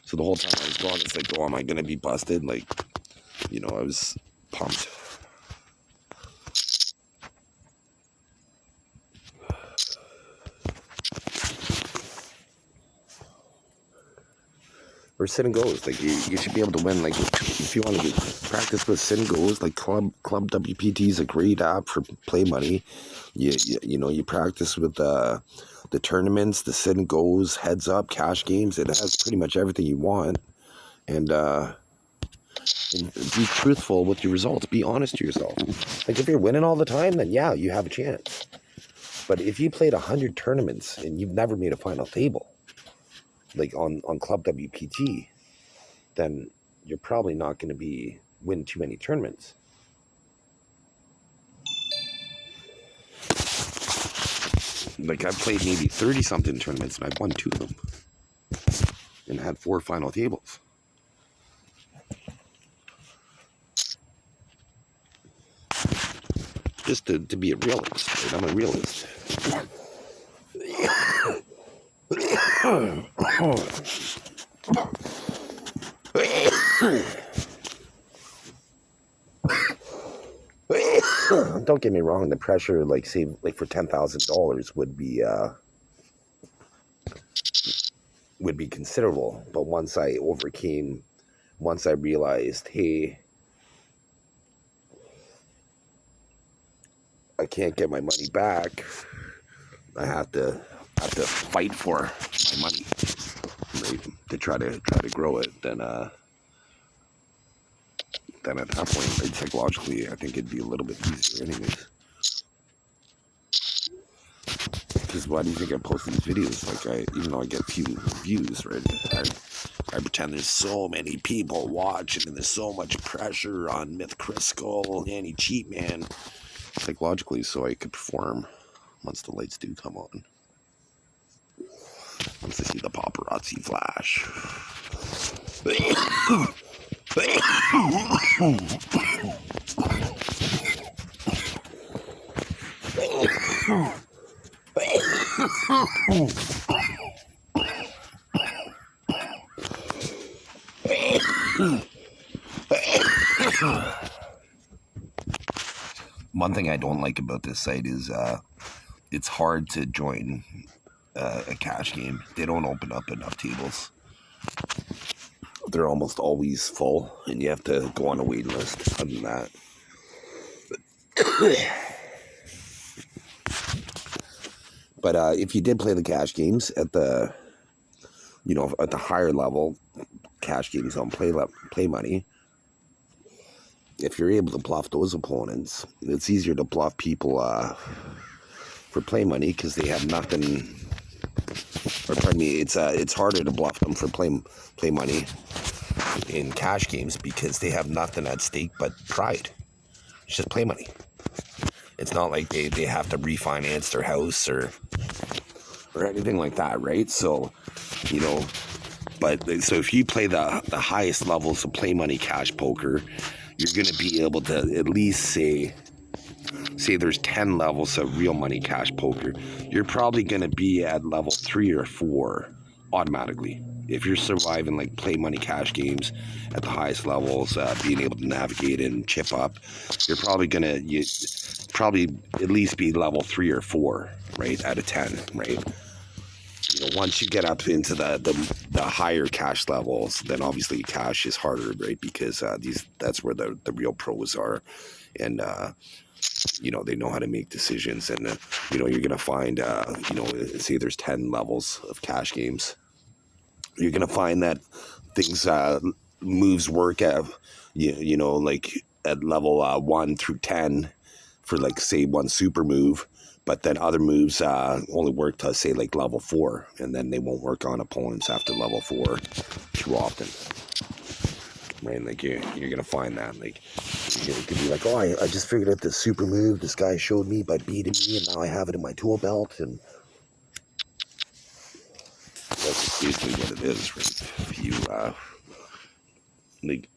So the whole time I was going, it's like, oh, am I going to be busted? Like, I was pumped. Or sit and goes, like, you should be able to win. Like, if you want to practice with sit and goes, like, Club WPT is a great app for play money. You practice with the tournaments, the sit and goes, heads up, cash games. It has pretty much everything you want. And be truthful with your results. Be honest to yourself. Like if you're winning all the time, then yeah, you have a chance. But if you played 100 tournaments and you've never made a final table, like on Club WPT, then you're probably not going to win too many tournaments. Like I've played maybe 30 something tournaments and I've won 2 of them and had 4 final tables. Just to be a realist, right? I'm a realist. Don't get me wrong, the pressure, like say, like for $10,000 would be considerable. But once I realized, hey, I can't get my money back, I have to fight for my money, right? To try to grow it. Then at that point, right, psychologically, I think it'd be a little bit easier, anyways. Because why do you think I post these videos? Like even though I get few views, right? I pretend there's so many people watching and there's so much pressure on Myth Crisco, Annie Cheat Man, psychologically, so I could perform once the lights do come on. Once I see the paparazzi flash. One thing I don't like about this site is it's hard to join a cash game. They don't open up enough tables. They're almost always full, and you have to go on a waiting list. Other than that, but if you did play the cash games at the, at the higher level, cash games on play money, if you're able to bluff those opponents, it's easier to bluff people for play money because they have nothing. Or pardon me, it's harder to bluff them for play money in cash games because they have nothing at stake but pride. It's just play money. It's not like they have to refinance their house or anything like that, right? So, so if you play the highest levels of play money cash poker, you're going to be able to at least say there's 10 levels of real money cash poker. You're probably going to be at level 3 or 4 automatically. If you're surviving like play money cash games at the highest levels, being able to navigate and chip up, you're probably going to at least be level 3 or 4, right, out of 10, right? Once you get up into the higher cash levels, then obviously cash is harder, right? Because that's where the real pros are, and they know how to make decisions, and you're gonna find say there's 10 levels of cash games. You're gonna find that things moves work at like at level 1 through 10 for like say one super move. But then other moves only work to, say, like level 4, and then they won't work on opponents after level 4 too often. Right? Like, you're going to find that. Like, you could be like, oh, I just figured out this super move this guy showed me by beating me, and now I have it in my tool belt, and that's basically what it is, right? You, like,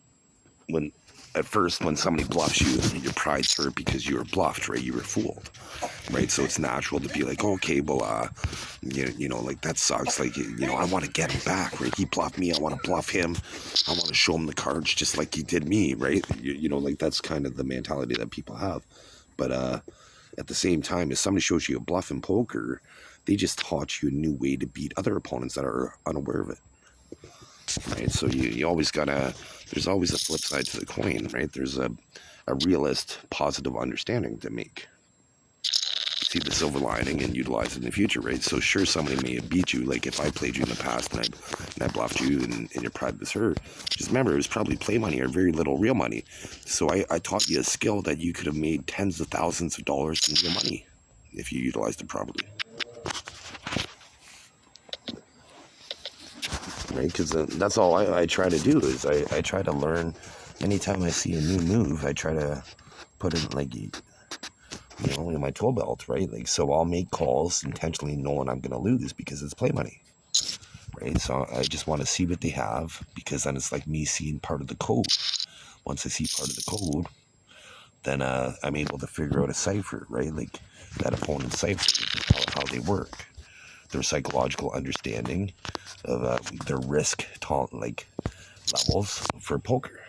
at first, when somebody bluffs you, your pride's hurt because you were bluffed, right? You were fooled, right? So it's natural to be like, okay, well, like that sucks. Like, I want to get him back, right? He bluffed me. I want to bluff him. I want to show him the cards just like he did me, right? Like that's kind of the mentality that people have. But at the same time, if somebody shows you a bluff in poker, they just taught you a new way to beat other opponents that are unaware of it. Right, so you always gotta. There's always a flip side to the coin, right? There's a realist, positive understanding to make. see the silver lining and utilize it in the future, right? So sure, somebody may have beat you. Like if I played you in the past and I bluffed you and your pride was hurt, just remember it was probably play money or very little real money. So I taught you a skill that you could have made tens of thousands of dollars in real money if you utilized it properly. Right, because that's all I try to do is I try to learn. Anytime I see a new move, I try to put it like, you know, in my tool belt, right? Like, so I'll make calls intentionally knowing I'm going to lose because it's play money, right? So I just want to see what they have, because then it's like me seeing part of the code. Once I see part of the code, then I'm able to figure out a cipher, right? Like that opponent's cipher, how they work, their psychological understanding of their risk like levels for poker.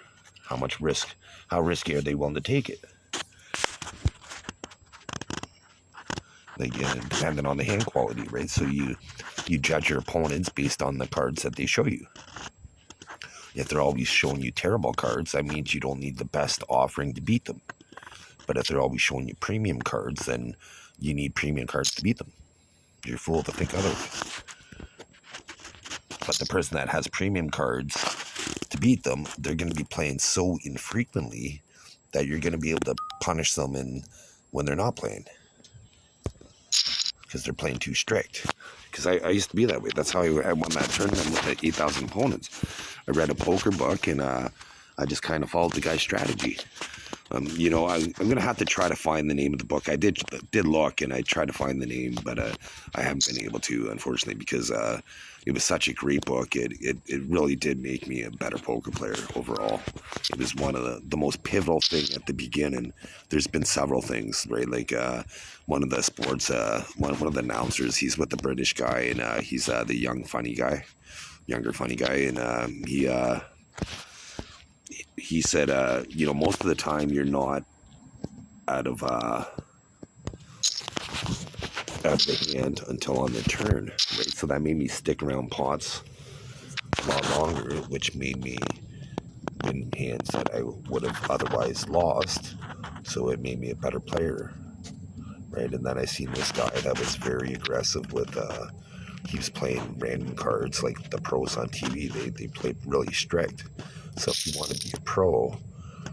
How much risk, how risky are they willing to take it? Like, depending on the hand quality, right? So you judge your opponents based on the cards that they show you. If they're always showing you terrible cards, that means you don't need the best offering to beat them. But if they're always showing you premium cards, then you need premium cards to beat them. You're a fool to think otherwise. But the person that has premium cards to beat them, they're going to be playing so infrequently that you're going to be able to punish them when they're not playing, because they're playing too strict. Because I used to be that way. That's how I won that tournament with the 8,000 opponents. I read a poker book, and I just kind of followed the guy's strategy. You know, I'm going to have to try to find the name of the book. I did look, and I tried to find the name, but I haven't been able to, unfortunately, because it was such a great book. It really did make me a better poker player overall. It was one of the most pivotal thing at the beginning. There's been several things, right? Like one of the sports, one of the announcers, he's with the British guy, and he's the younger funny guy, and he said, you know, most of the time you're not out of the hand until on the turn, right? So that made me stick around pots a lot longer, which made me win hands that I would have otherwise lost. So it made me a better player, right? And then I seen this guy that was very aggressive with, he was playing random cards like the pros on TV. They played really strict. So if you want to be a pro,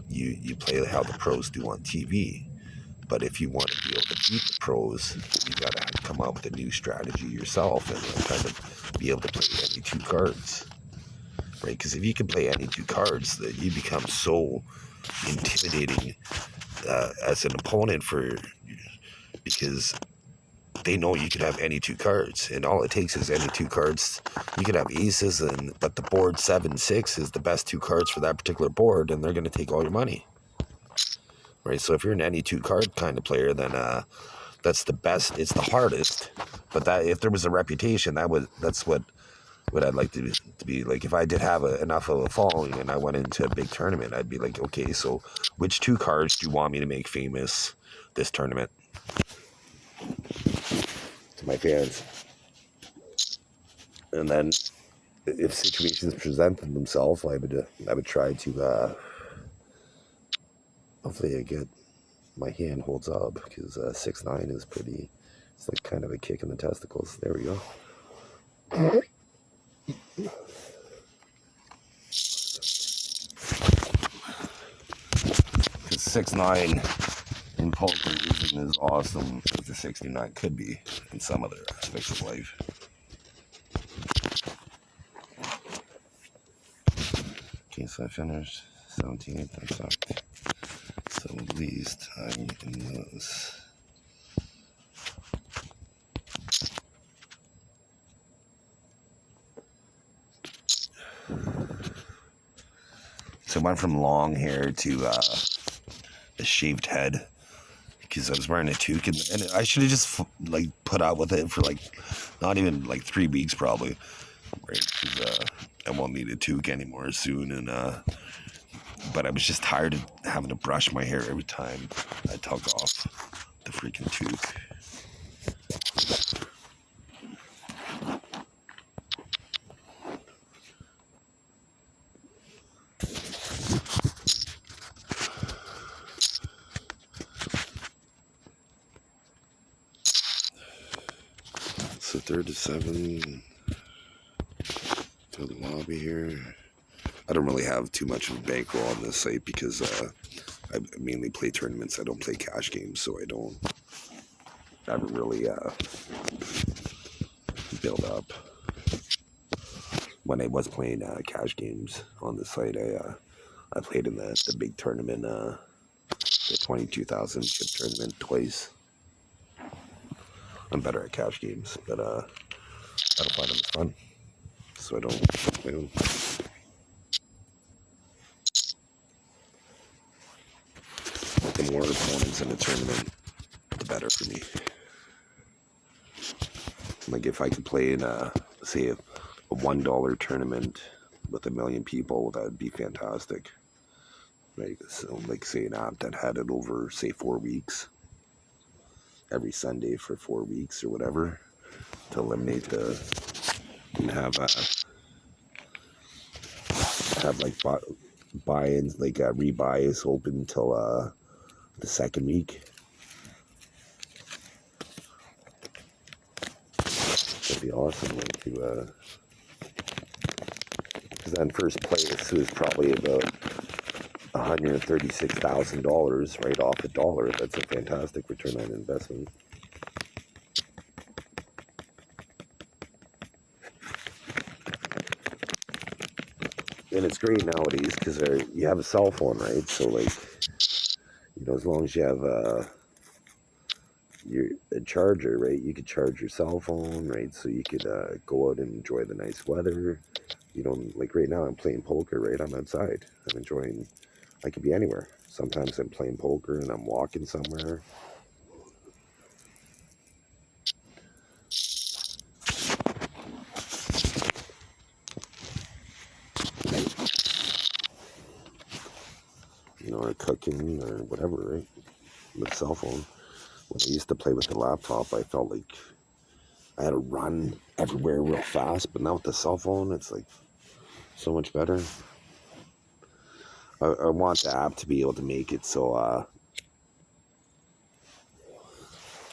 you play how the pros do on TV. But if you want to be able to beat the pros, you got to come up with a new strategy yourself and kind of be able to play any two cards, right? Because if you can play any two cards, that you become so intimidating as an opponent because they know you can have any two cards, and all it takes is any two cards. You could have aces, but the board 7-6 is the best two cards for that particular board, and they're going to take all your money. Right, so if you're an any two card kind of player, then that's the best. It's the hardest, but that if there was a reputation, that's what I'd like to be like. If I did have enough of a following and I went into a big tournament, I'd be like, okay, so which two cards do you want me to make famous this tournament to my fans? And then if situations present themselves, I would try to hopefully I get my hand holds up, because 6-9 is pretty. It's like kind of a kick in the testicles. There we go. 6-9 in poker isn't as awesome as the 69 could be in some other aspects of life. Okay, so I finished 17th. I sucked. So at least I'm in those. So I went from long hair to a shaved head, because I was wearing a toque, and I should have just like put out with it for like not even like 3 weeks probably, right? Because I won't need a toque anymore soon, and but I was just tired of having to brush my hair every time I took off the freaking toque. So 3rd to 7 to the lobby here. I don't really have too much of a bankroll on this site because I mainly play tournaments. I don't play cash games, so I don't ever really build up. When I was playing cash games on the site, I played in the big tournament, the 22,000 chip tournament twice. I'm better at cash games, but I don't find them fun, so I don't play them. The more opponents in a tournament, the better for me. Like if I could play in say a $1 tournament with 1 million people, that would be fantastic. Right? So like say an app that had it over say 4 weeks, every Sunday for 4 weeks or whatever, to eliminate and have like buy-ins, like rebuys open until the 2nd week. That'd be awesome. Like to, because then first place was probably about $136,000 right off $1. That's a fantastic return on investment. And it's great nowadays because you have a cell phone, right? So like, you know, as long as you have a charger, right? You could charge your cell phone, right? So you could go out and enjoy the nice weather. You know, like right now I'm playing poker, right? I'm outside. I'm enjoying. I could be anywhere. Sometimes I'm playing poker and I'm walking somewhere. You know, or cooking or whatever, right? With cell phone. When I used to play with the laptop, I felt like I had to run everywhere real fast. But now with the cell phone, it's like so much better. I want the app to be able to make it so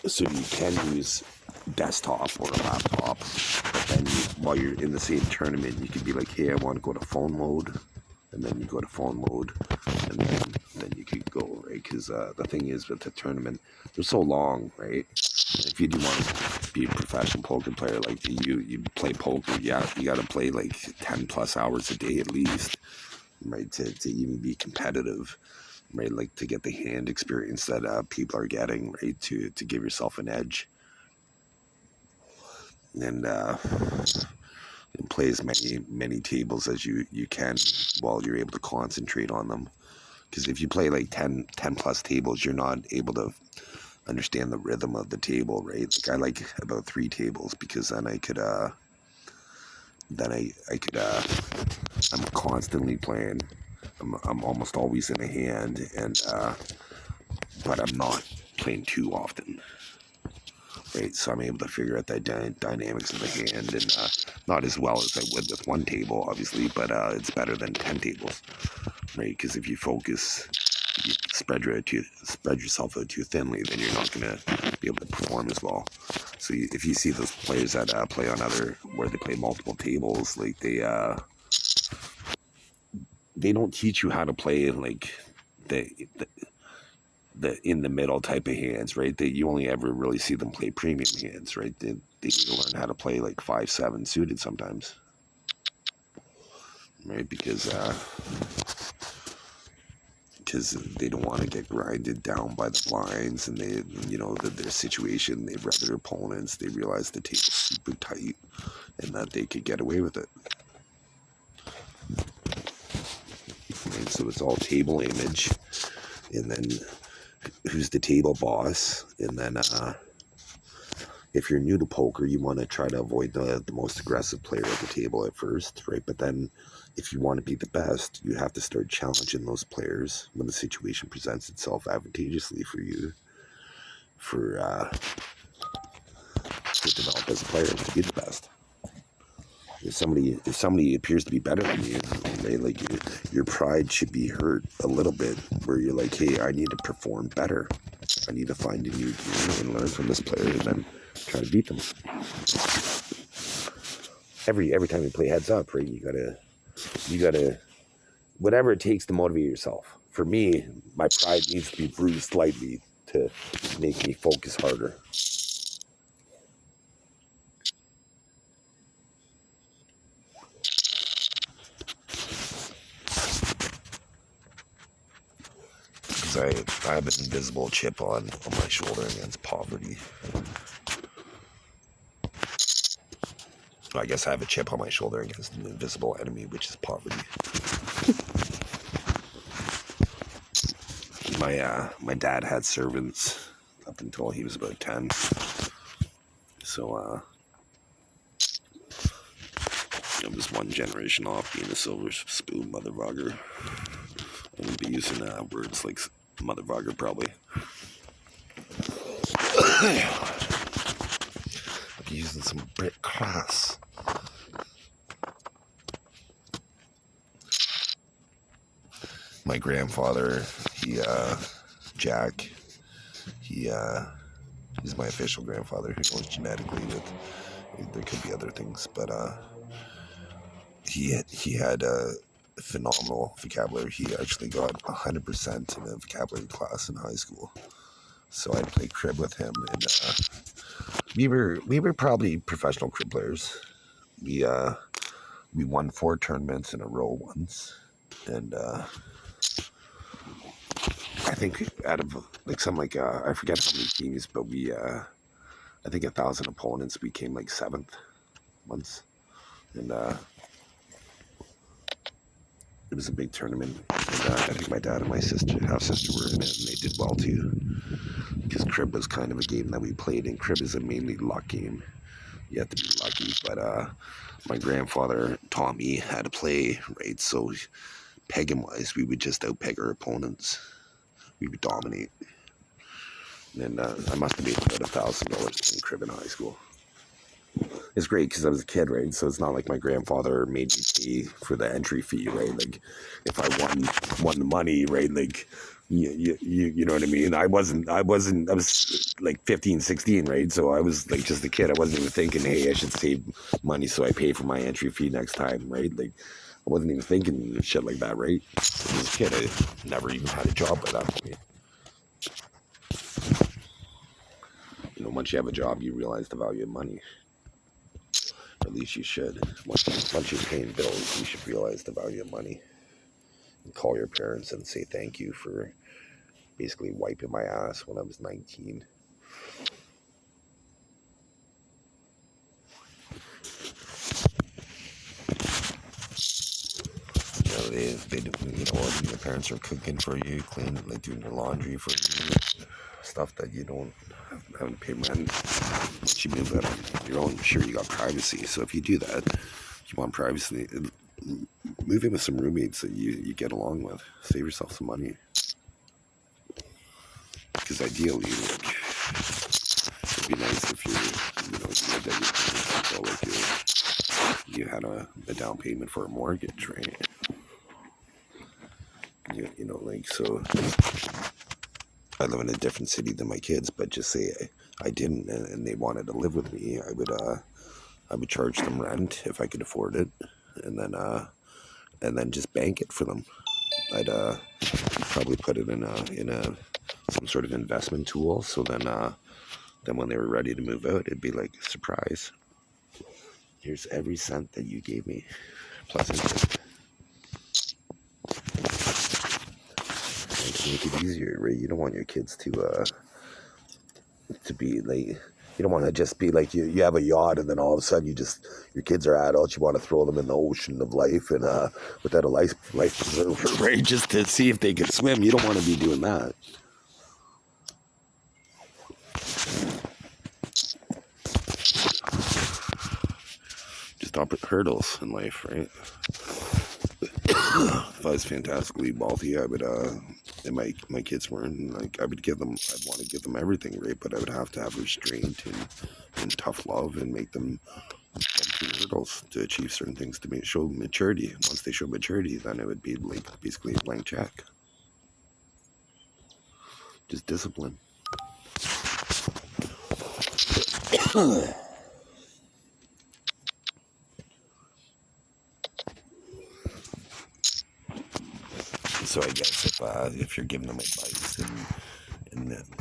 you can use desktop or a laptop, and while you're in the same tournament, you could be like, hey, I want to go to phone mode, and then you go to phone mode, and then you could go, right? Because the thing is with the tournament, they're so long, right? If you do want to be a professional poker player, like you play poker, you got to play like 10 plus hours a day at least, right? To even be competitive, right? Like to get the hand experience that people are getting, right? To give yourself an edge, and play as many tables as you can while you're able to concentrate on them. Because if you play like 10 plus tables, you're not able to understand the rhythm of the table, right? Like I like about 3 tables because then I could I'm constantly playing. I'm almost always in a hand, and but I'm not playing too often, right? So I'm able to figure out the dynamics of the hand, and not as well as I would with 1 table, obviously, but it's better than 10 tables, right? Because if you focus, you spread yourself out too thinly, then you're not going to be able to perform as well. So if you see those players that play on where they play multiple tables, like they don't teach you how to play like the in the middle type of hands, right? That you only ever really see them play premium hands, right? They need to learn how to play like 5-7 suited sometimes, right? Because they don't want to get grinded down by the blinds, and they, you know, their situation, they've read their opponents, they realize the table's super tight and that they could get away with it. And so it's all table image, and then who's the table boss, and then if you're new to poker, you want to try to avoid the most aggressive player at the table at first, right? But then if you want to be the best, you have to start challenging those players when the situation presents itself advantageously for you to develop as a player to be the best. If somebody appears to be better than you, right, like your pride should be hurt a little bit, where you're like, hey, I need to perform better. I need to find a new gear and learn from this player, and then try to beat them. Every time you play heads up, right? You gotta whatever it takes to motivate yourself. For me, my pride needs to be bruised slightly to make me focus harder. Because I have an invisible chip on my shoulder against poverty. I guess I have a chip on my shoulder against an invisible enemy, which is poverty. My dad had servants up until he was about 10. So I was one generation off being a silver spoon motherfucker. I wouldn't be using words like motherfucker probably. I'd be using some Brit class. My grandfather, Jack, he's my official grandfather. Who knows genetically that there could be other things, but he had a phenomenal vocabulary. He actually got 100% in a vocabulary class in high school. So I'd play crib with him, and we were probably professional crib players. We won 4 tournaments in a row once, and I think out of like some I forget how many teams, but we I think 1,000 opponents. We came like 7th once, and it was a big tournament. And I think my dad and my half sister were in it, and they did well too. Because crib was kind of a game that we played, and crib is a mainly luck game. You have to be lucky, but my grandfather taught me how to play, right? So pegging wise, we would just out-peg our opponents. We would dominate. And I must have made about $1,000 in crib in high school. It's great because I was a kid, right? So it's not like my grandfather made me pay for the entry fee, right? Like if I won the money, right? Like you know what I mean? I was like 15, 16, right? So I was like just a kid. I wasn't even thinking, hey, I should save money so I pay for my entry fee next time, right? Like I wasn't even thinking shit like that, right? As a kid, I never even had a job by that point. You know, once you have a job, you realize the value of money. At least you should. Once you're paying bills, you should realize the value of money. And call your parents and say thank you for basically wiping my ass when I was 19. You know, they you know, when your parents are cooking for you, cleaning, like doing your laundry for you, stuff that you don't haven't paid rent. Once you move out on your own, sure, you got privacy. So if you do that, you want privacy, move in with some roommates that you get along with. Save yourself some money. Because ideally, like, it'd be nice if you lived at your like you had a down payment for a mortgage, right? You know, like, so I live in a different city than my kids, but just say I didn't, and they wanted to live with me, I would charge them rent if I could afford it, and then just bank it for them. I'd probably put it in a some sort of investment tool, so then when they were ready to move out, it'd be like, surprise, here's every cent that you gave me plus interest. Make it easier, right? You don't want your kids to be like, you don't want to just be like you have a yacht and then all of a sudden your kids are adults, you want to throw them in the ocean of life and without a life preserver, right? Just to see if they can swim. You don't want to be doing that. Just don't put hurdles in life, right? If I was fantastically wealthy, I would and my kids weren't, like, I'd want to give them everything, right? But I would have to have restraint and tough love and make them jump through hurdles to achieve certain things to show maturity. Once they show maturity, then it would be like basically a blank check. Just discipline. So I guess if you're giving them advice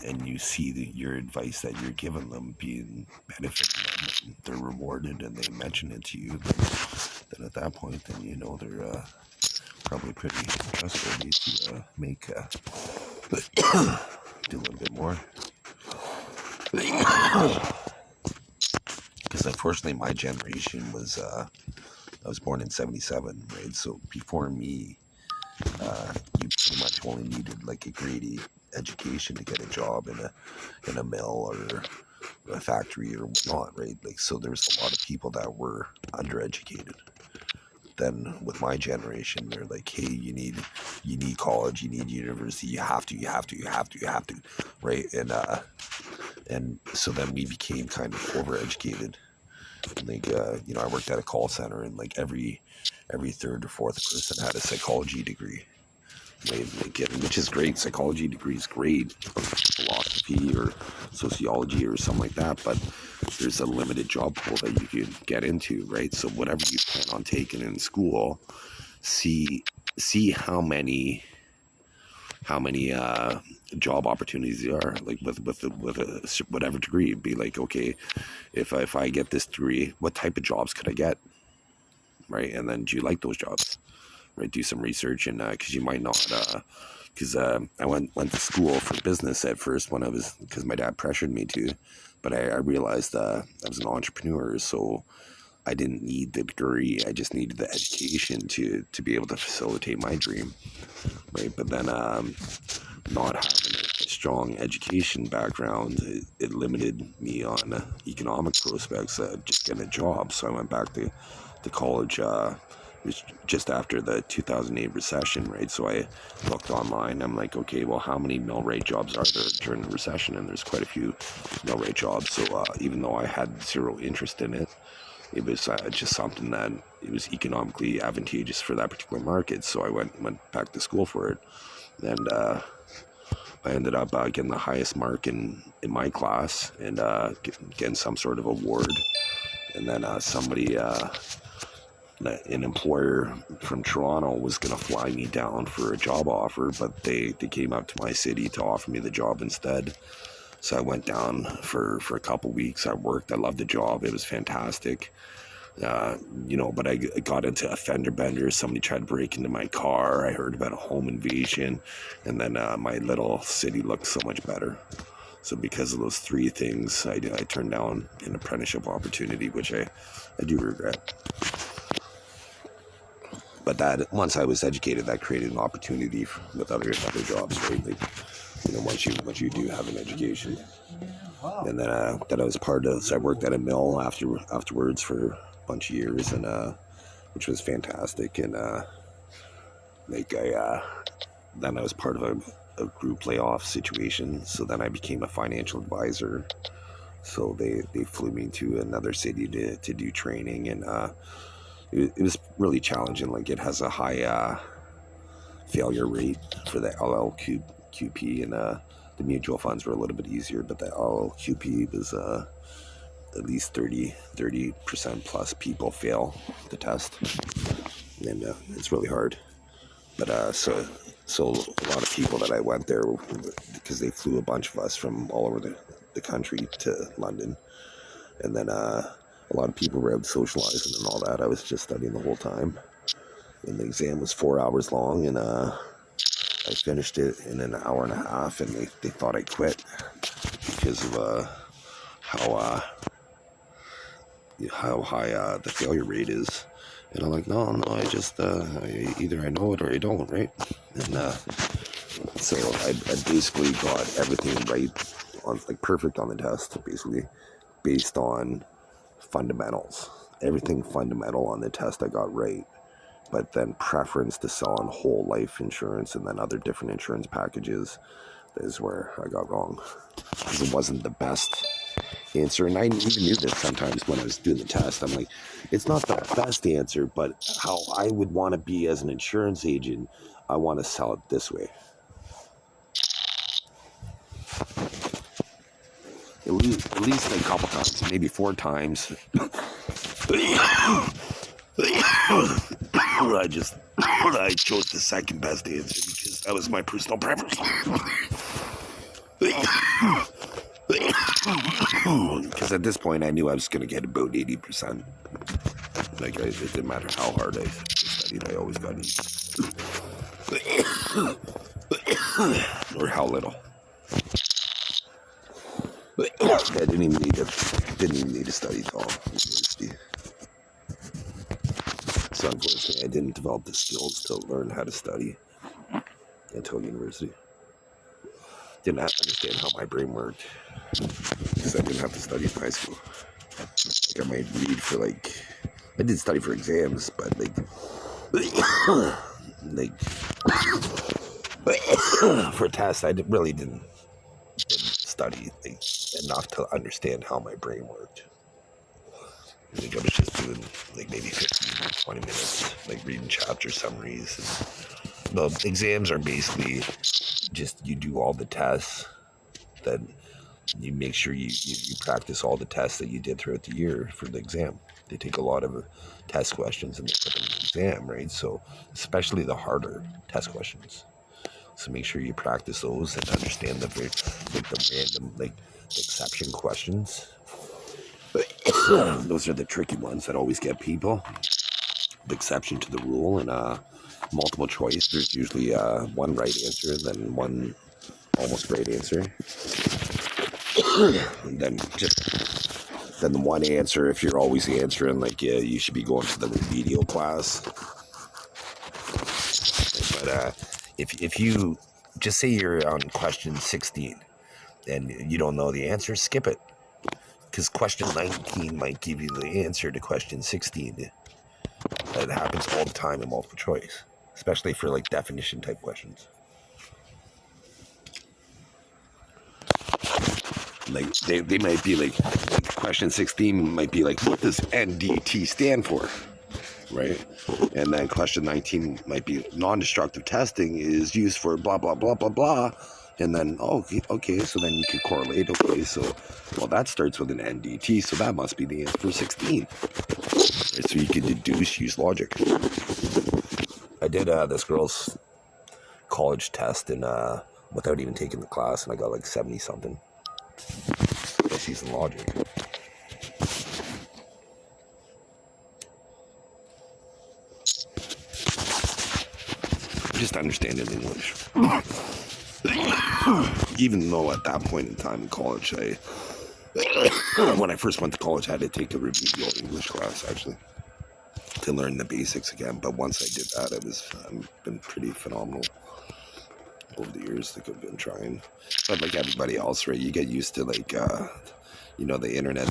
and you see your advice that you're giving them being benefiting them, and they're rewarded, and they mention it to you, then at that point, then you know they're probably pretty trustworthy to make do a little bit more. Because unfortunately, my generation was I was born in '77, right? So before me, you pretty much only needed like a grade 8 education to get a job in a mill or a factory or whatnot, right? Like, so there's a lot of people that were undereducated. Then with my generation, they're like, hey, you need college, you need university, you have to, right? And so then we became kind of overeducated. Like, I worked at a call center, and like every third or fourth person had a psychology degree. Right? Like, which is great. Psychology degree is great, philosophy or sociology or something like that. But there's a limited job pool that you can get into, right? So whatever you plan on taking in school, see how many job opportunities there are, like with a whatever degree. It'd be like, okay, if I get this degree, what type of jobs could I get, right? And then do you like those jobs, right? Do some research, and because you might not, because I went to school for business at first when I was, because my dad pressured me to, but I realized I was an entrepreneur, so I didn't need the degree. I just needed the education to be able to facilitate my dream, right? But then not having a strong education background, it limited me on economic prospects, just getting a job. So I went back to college. It was just after the 2008 recession, right? So I looked online. I'm like, okay, well, how many millwright jobs are there during the recession? And there's quite a few millwright jobs. So even though I had zero interest in it, it was just something that it was economically advantageous for that particular market. So I went back to school for it, and I ended up getting the highest mark in my class, and getting some sort of award. And then somebody, an employer from Toronto, was going to fly me down for a job offer, but they came up to my city to offer me the job instead. So I went down for a couple weeks. I worked. I loved the job. It was fantastic. But I got into a fender bender. Somebody tried to break into my car. I heard about a home invasion, and then my little city looked so much better. So because of those three things, I turned down an apprenticeship opportunity, which I do regret. But that, once I was educated, that created an opportunity with other jobs, right? Like, once you do have an education. And then I was part of, so I worked at a mill afterwards for a bunch of years, and which was fantastic. And then I was part of a group layoff situation. So then I became a financial advisor. So they flew me to another city to do training, and it was really challenging. Like, it has a high failure rate for the LLQP, and the mutual funds were a little bit easier, but the LLQP was at least 30% plus people fail the test, and it's really hard. But so a lot of people that I went there, because they flew a bunch of us from all over the country to London, and then a lot of people were out socializing and all that. I was just studying the whole time, and the exam was 4 hours long, and I finished it in an hour and a half, and they thought I quit because of how high the failure rate is. And I'm like, no, I just either I know it or I don't, right? And so I basically got everything right, on like perfect on the test, basically based on fundamentals. Everything fundamental on the test I got right, but then preference to sell on whole life insurance and then other different insurance packages is where I got wrong, because it wasn't the best answer. And I even knew this sometimes when I was doing the test. I'm like, it's not the best answer, but how I would want to be as an insurance agent, I want to sell it this way. at least a couple times, maybe 4 times. I chose the second best answer because that was my personal preference. Because at this point, I knew I was going to get about 80%. Like, it didn't matter how hard I studied, I always got 80. Or how little. I didn't even need to study at all. University. So unfortunately, I didn't develop the skills to learn how to study until university. Didn't understand how my brain worked because I didn't have to study in high school. Like, I might read for I did study for exams, but for tests, I really didn't study enough to understand how my brain worked. I was just doing maybe 15 or 20 minutes, reading chapter summaries. And the exams are basically just you do all the tests, then you make sure you practice all the tests that you did throughout the year for the exam. They take a lot of test questions and they put them in the exam, right? So especially the harder test questions. So make sure you practice those and understand the random the exception questions. Those are the tricky ones that always get people. The exception to the rule, and multiple choice. There's usually one right answer, then one almost right answer, and then the one answer. If you're always answering you should be going to the remedial class. But if you just say you're on question 16 and you don't know the answer, skip it. Because question 19 might give you the answer to question 16. That happens all the time in multiple choice, especially for definition type questions. They might be question 16 might be what does NDT stand for? Right? And then question 19 might be non-destructive testing is used for blah, blah, blah, blah, blah. And then, okay, so then you could correlate, okay, so, well, that starts with an NDT, so that must be the answer for 16. Right, so you can deduce, use logic. I did this girl's college test and without even taking the class, and I got 70-something. Just using logic. Just understanding English. Even though at that point in time in college, when I first went to college, I had to take a remedial English class, actually, to learn the basics again. But once I did that, I've been pretty phenomenal over the years. I've been trying. But like everybody else, right, you get used to the internet.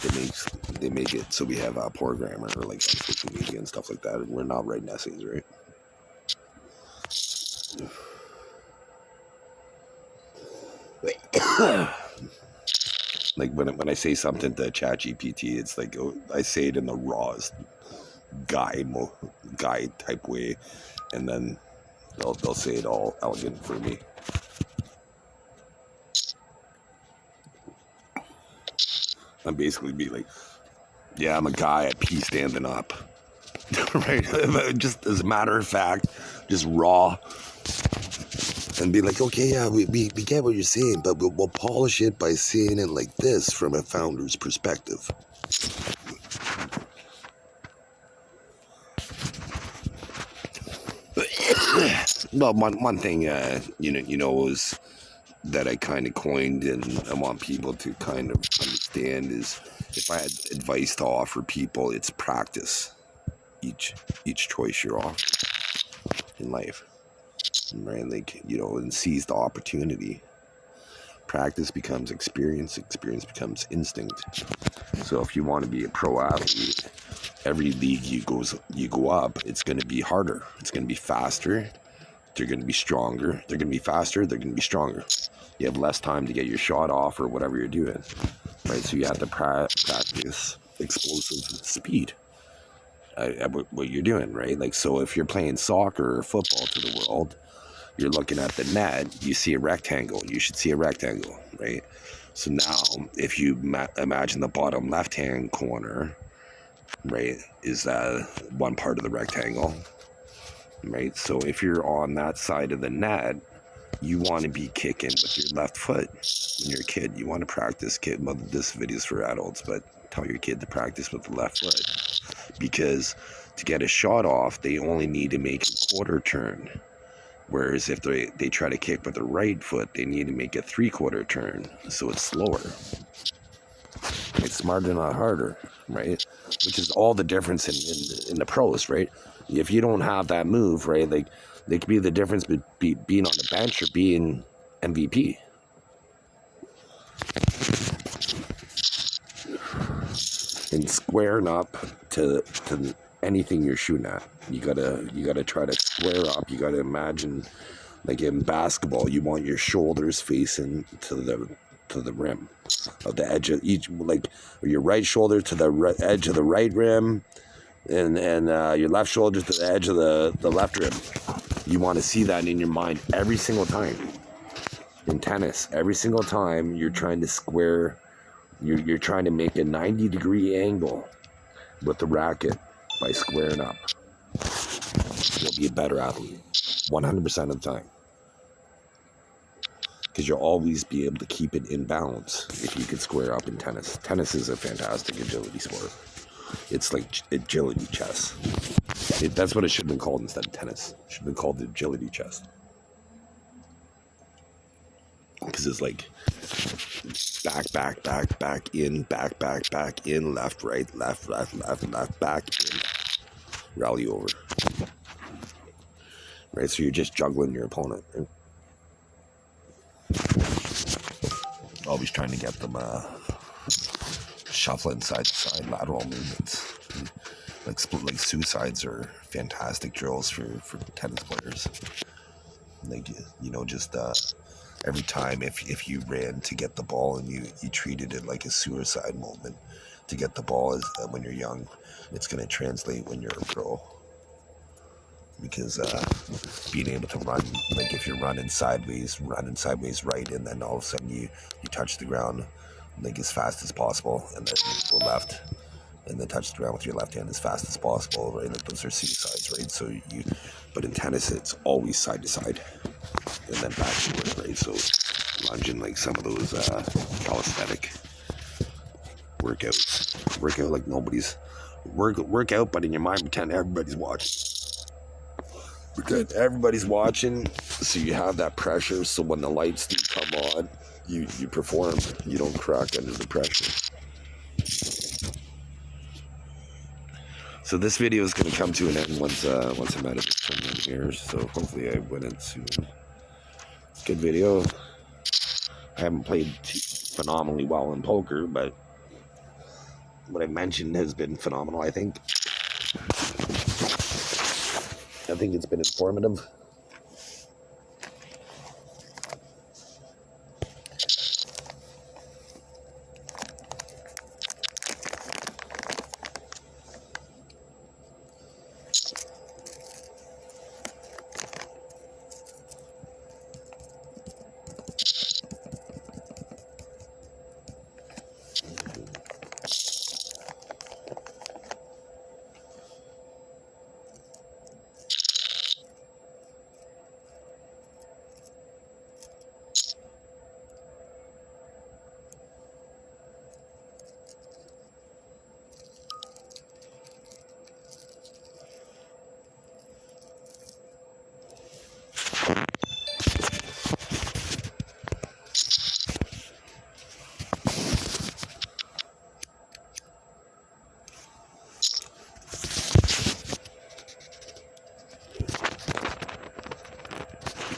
They make it so we have a poor grammar or on social media and stuff like that, and we're not writing essays, right? When I say something to ChatGPT, it's I say it in the rawest guy type way, and then they'll say it all elegant for me. I'm basically be yeah, I'm a guy at pee standing up, right? Just as a matter of fact, just raw. And be okay, yeah, we get what you're saying, but we'll polish it by saying it like this from a founder's perspective. Well, one thing, is that I kind of coined and I want people to kind of understand is if I had advice to offer people, it's practice each choice you're offering in life. Right, and seize the opportunity. Practice becomes experience becomes instinct. So if you want to be a pro athlete, every league you go up, it's going to be harder, it's going to be faster, they're going to be stronger, they're going to be faster, they're going to be stronger. You have less time to get your shot off or whatever you're doing, right? So you have to practice explosive speed at what you're doing, right? So if you're playing soccer or football to the world, you're looking at the net, you see a rectangle. You should see a rectangle, right? So now, if you imagine the bottom left-hand corner, right, is one part of the rectangle, right? So if you're on that side of the net, you want to be kicking with your left foot. When you're a kid, you want to practice, kid. Well, this video is for adults, but tell your kid to practice with the left foot, because to get a shot off, they only need to make a quarter turn. Whereas if they try to kick with the right foot, they need to make a 3/4 turn, so it's slower. It's smarter, not harder, right? Which is all the difference in the pros, right? If you don't have that move, right, like, they could be the difference between being on the bench or being MVP. And squaring up to anything you're shooting at, you gotta try to square up. You gotta imagine, like in basketball, you want your shoulders facing to the rim of the edge of each, like your right shoulder to the edge of the right rim, and your left shoulder to the edge of the left rim. You want to see that in your mind every single time. In tennis, every single time you're trying to square, you're trying to make a 90-degree angle with the racket by squaring up. You'll be a better athlete 100% of the time, because you'll always be able to keep it in balance if you can square up in tennis. Tennis is a fantastic agility sport. It's like agility chess. That's what it should have been called instead of tennis. It should have been called agility chess. Because it's like back, in, left, right, left, back, in, rally over. Right, so you're just juggling your opponent. Right? Always trying to get them shuffling side to side lateral movements. Like suicides are fantastic drills for tennis players. Like, just every time if you ran to get the ball and you treated it like a suicide movement to get the ball when you're young, it's going to translate when you're a pro. Because being able to run, like if you're running sideways right, and then all of a sudden you touch the ground like as fast as possible, and then you go left and then touch the ground with your left hand as fast as possible, right? Like those are suicides, right? So but in tennis it's always side to side and then back to it, right? So lunging, like some of those calisthenic work out like nobody's work out, but in your mind pretend everybody's watching. Pretend everybody's watching, so you have that pressure, so when the lights do come on, you perform. You don't crack under the pressure. So this video is going to come to an end once I'm out of this tournament here, so hopefully I win it soon. Good video. I haven't played phenomenally well in poker, but what I mentioned has been phenomenal, I think. I think it's been informative.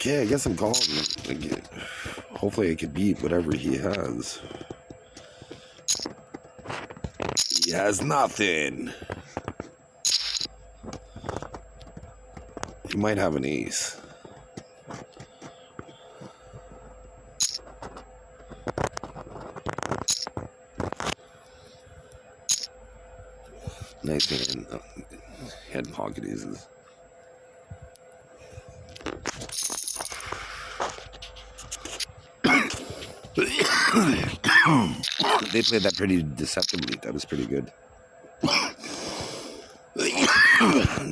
Yeah, I guess I'm calling. Like, hopefully I could beat whatever he has. He has nothing. He might have an ace. Nice hand. Hand pocket aces. they played that pretty deceptively. That was pretty good.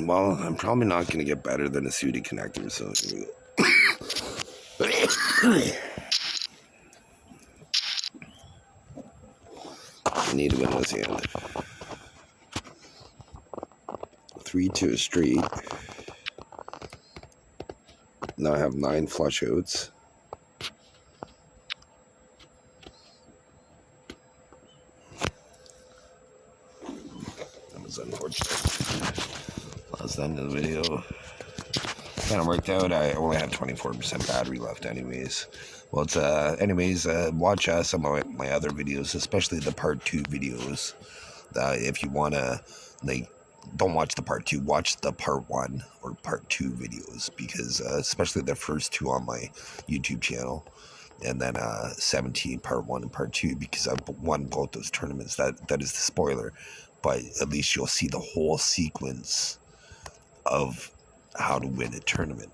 Well, I'm probably not going to get better than a Sudi connector, so here we go. I need to win this hand. 3 to a straight. Now I have 9 flush outs. That was unfortunate. That was the end of the video. Kind of worked out. I only had 24% battery left anyways. Well, it's anyways, watch some of my other videos, especially the part 2 videos. If you want to, like, don't watch the part 2, watch the part 1 or part 2 videos, because especially the first 2 on my YouTube channel, and then 17 part 1 and part 2, because I've won both those tournaments. That is the spoiler, but at least you'll see the whole sequence of how to win a tournament,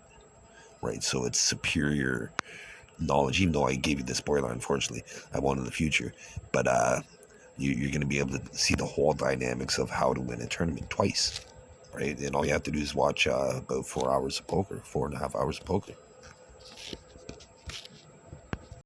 right? So it's superior knowledge, even though I gave you the spoiler, unfortunately. I won't in the future, but you're going to be able to see the whole dynamics of how to win a tournament twice, right? And all you have to do is watch about 4 hours of poker, 4.5 hours of poker.